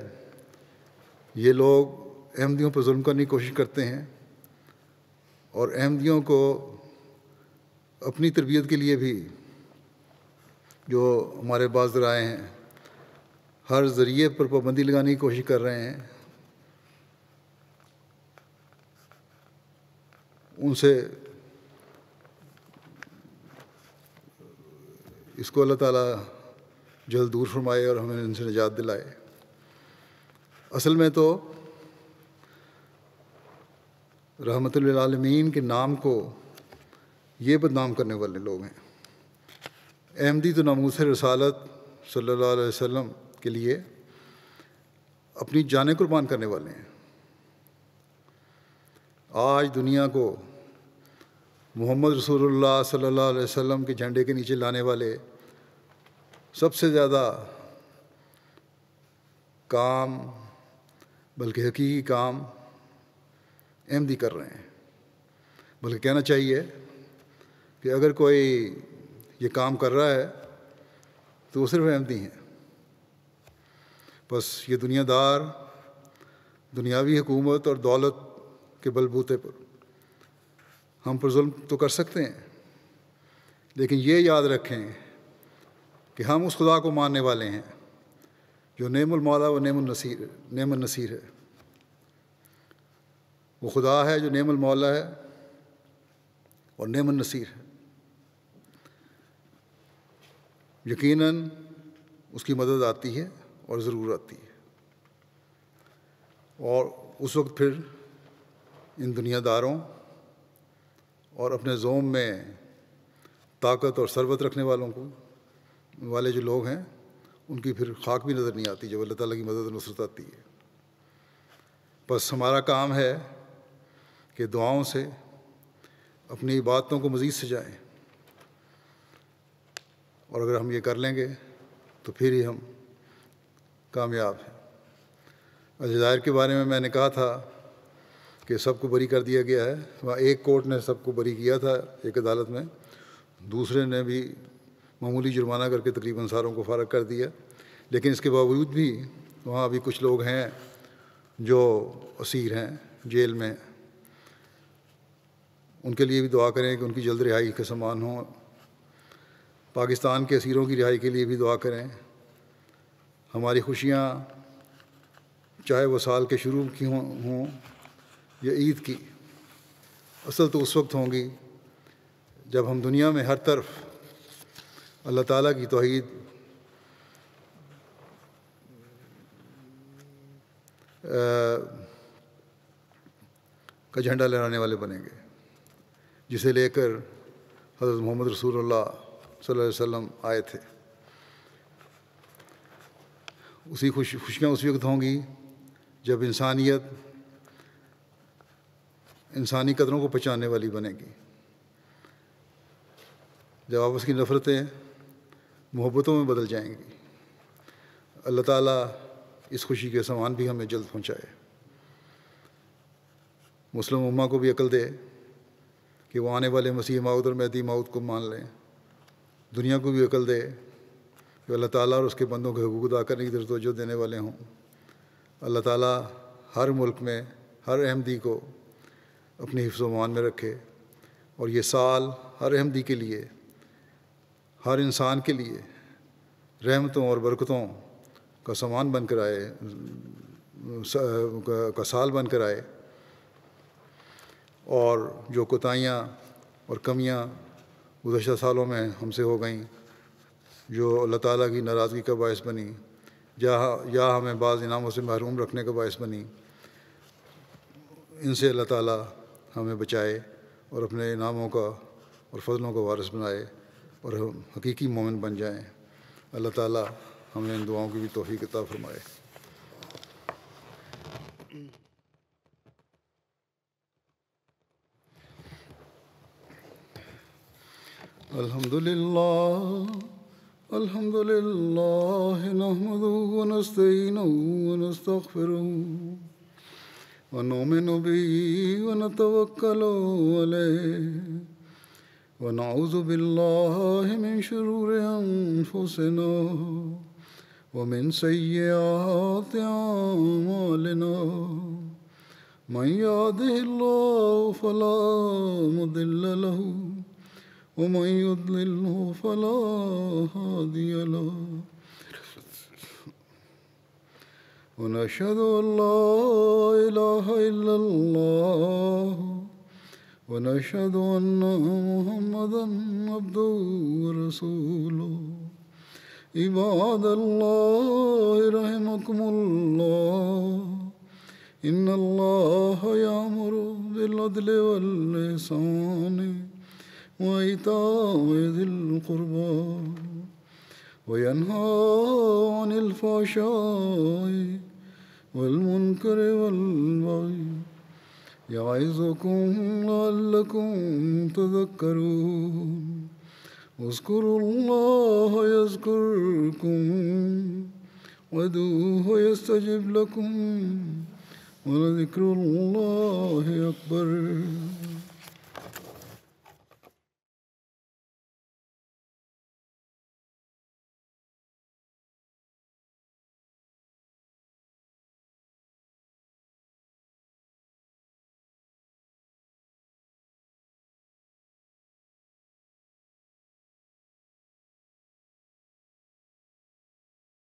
یہ لوگ احمدیوں پر ظلم کرنے کی کوشش کرتے ہیں اور احمدیوں کو اپنی تربیت کے لیے بھی جو ہمارے بعض ذرائع ہیں ہر ذریعے پر پابندی لگانے کی کوشش کر رہے ہیں، ان سے اس کو اللہ تعالیٰ جلد دور فرمائے اور ہمیں ان سے نجات دلائے۔ اصل میں تو رحمت للعالمین کے نام کو یہ بدنام کرنے والے لوگ ہیں۔ احمدی تو ناموس رسالت صلی اللہ علیہ وسلم کے لیے اپنی جانیں قربان کرنے والے ہیں۔ آج دنیا کو محمد رسول اللہ صلی اللہ علیہ وسلم کے جھنڈے کے نیچے لانے والے سب سے زیادہ کام، بلکہ حقیقی کام احمدی کر رہے ہیں۔ بلکہ کہنا چاہیے کہ اگر کوئی یہ کام کر رہا ہے تو وہ صرف احمدی ہیں۔ بس یہ دنیا دار دنیاوی حکومت اور دولت کے بل بوتے پر ہم پر ظلم تو کر سکتے ہیں، لیکن یہ یاد رکھیں کہ ہم اس خدا کو ماننے والے ہیں جو نعم المولا و نعم النصیر ہے۔ وہ خدا ہے جو نعم المولا ہے اور نعم النصیر ہے۔ یقیناً اس کی مدد آتی ہے اور ضرور آتی ہے، اور اس وقت پھر ان دنیا داروں اور اپنے زوم میں طاقت اور ثروت رکھنے والے جو لوگ ہیں ان کی پھر خاک بھی نظر نہیں آتی جب اللہ تعالیٰ کی مدد و نصرت آتی ہے۔ بس ہمارا کام ہے کہ دعاؤں سے اپنی عبادتوں کو مزید سجائیں، اور اگر ہم یہ کر لیں گے تو پھر ہی ہم کامیاب ہیں۔ الجزائر کے بارے میں نے کہا تھا کہ سب کو بری کر دیا گیا ہے۔ وہاں ایک کورٹ نے سب کو بری کیا تھا ایک عدالت میں، دوسرے نے بھی معمولی جرمانہ کر کے تقریباً ساروں کو فارغ کر دیا، لیکن اس کے باوجود بھی وہاں ابھی کچھ لوگ ہیں جو اسیر ہیں جیل میں۔ ان کے لیے بھی دعا کریں کہ ان کی جلد رہائی کا سامان ہو۔ پاکستان کے اسیروں کی رہائی کے لیے بھی دعا کریں۔ ہماری خوشیاں چاہے وہ سال کے شروع کی ہوں یا عید کی، اصل تو اس وقت ہوں گی جب ہم دنیا میں ہر طرف اللہ تعالیٰ کی توحید کا جھنڈا لہرانے والے بنیں گے، جسے لے کر حضرت محمد رسول اللہ صلی اللہ علیہ وسلم آئے تھے۔ اسی خوشیاں اس وقت ہوں گی جب انسانیت انسانی قدروں کو پہچاننے والی بنے گی، جب آپس کی نفرتیں محبتوں میں بدل جائیں گی۔ اللہ تعالیٰ اس خوشی کے سامان بھی ہمیں جلد پہنچائے۔ مسلم امہ کو بھی عقل دے کہ وہ آنے والے مسیح موعود اور مہدی موعود کو مان لیں۔ دنیا کو بھی عقل دے کہ اللہ تعالیٰ اور اس کے بندوں کے حقوق ادا کرنے کی طرف توجہ دینے والے ہوں۔ اللہ تعالیٰ ہر ملک میں ہر احمدی کو اپنی حفظ و امان میں رکھے، اور یہ سال ہر احمدی کے لیے، ہر انسان کے لیے رحمتوں اور برکتوں کا سامان بن کر آئے، کا سال بن کر آئے، اور جو کوتاہیاں اور کمیاں گزشتہ سالوں میں ہم سے ہو گئیں، جو اللہ تعالیٰ کی ناراضگی کا باعث بنی یا ہمیں بعض انعاموں سے محروم رکھنے کا باعث بنی، ان سے اللہ تعالیٰ ہمیں بچائے اور اپنے انعاموں کا اور فضلوں کا وارث بنائے اور ہم حقیقی مومن بن جائیں۔ اللہ تعالیٰ ہمیں ان دعاؤں کی بھی توفیق عطا فرمائے۔ الحمد للہ نحمده ونستعینه ونستغفره ونؤمن به ونتوکل علیہ ونعوذ باللہ من شرور انفسنا ومن سیئات اعمالنا من يهده الله فلا مضل له ومن يضلله فلا هادي له ونشهد أن لا إله إلا الله ونشهد أن محمدا عبده ورسوله عباد الله رحمكم الله إن الله يأمر بالعدل والإحسان وإيتاء ذي القربى وينهى عن الفحشاء والمنكر والبغي يعظكم لعلكم تذكرون اذكروا الله يذكركم وادعوه يستجب لكم ولذكر الله أكبر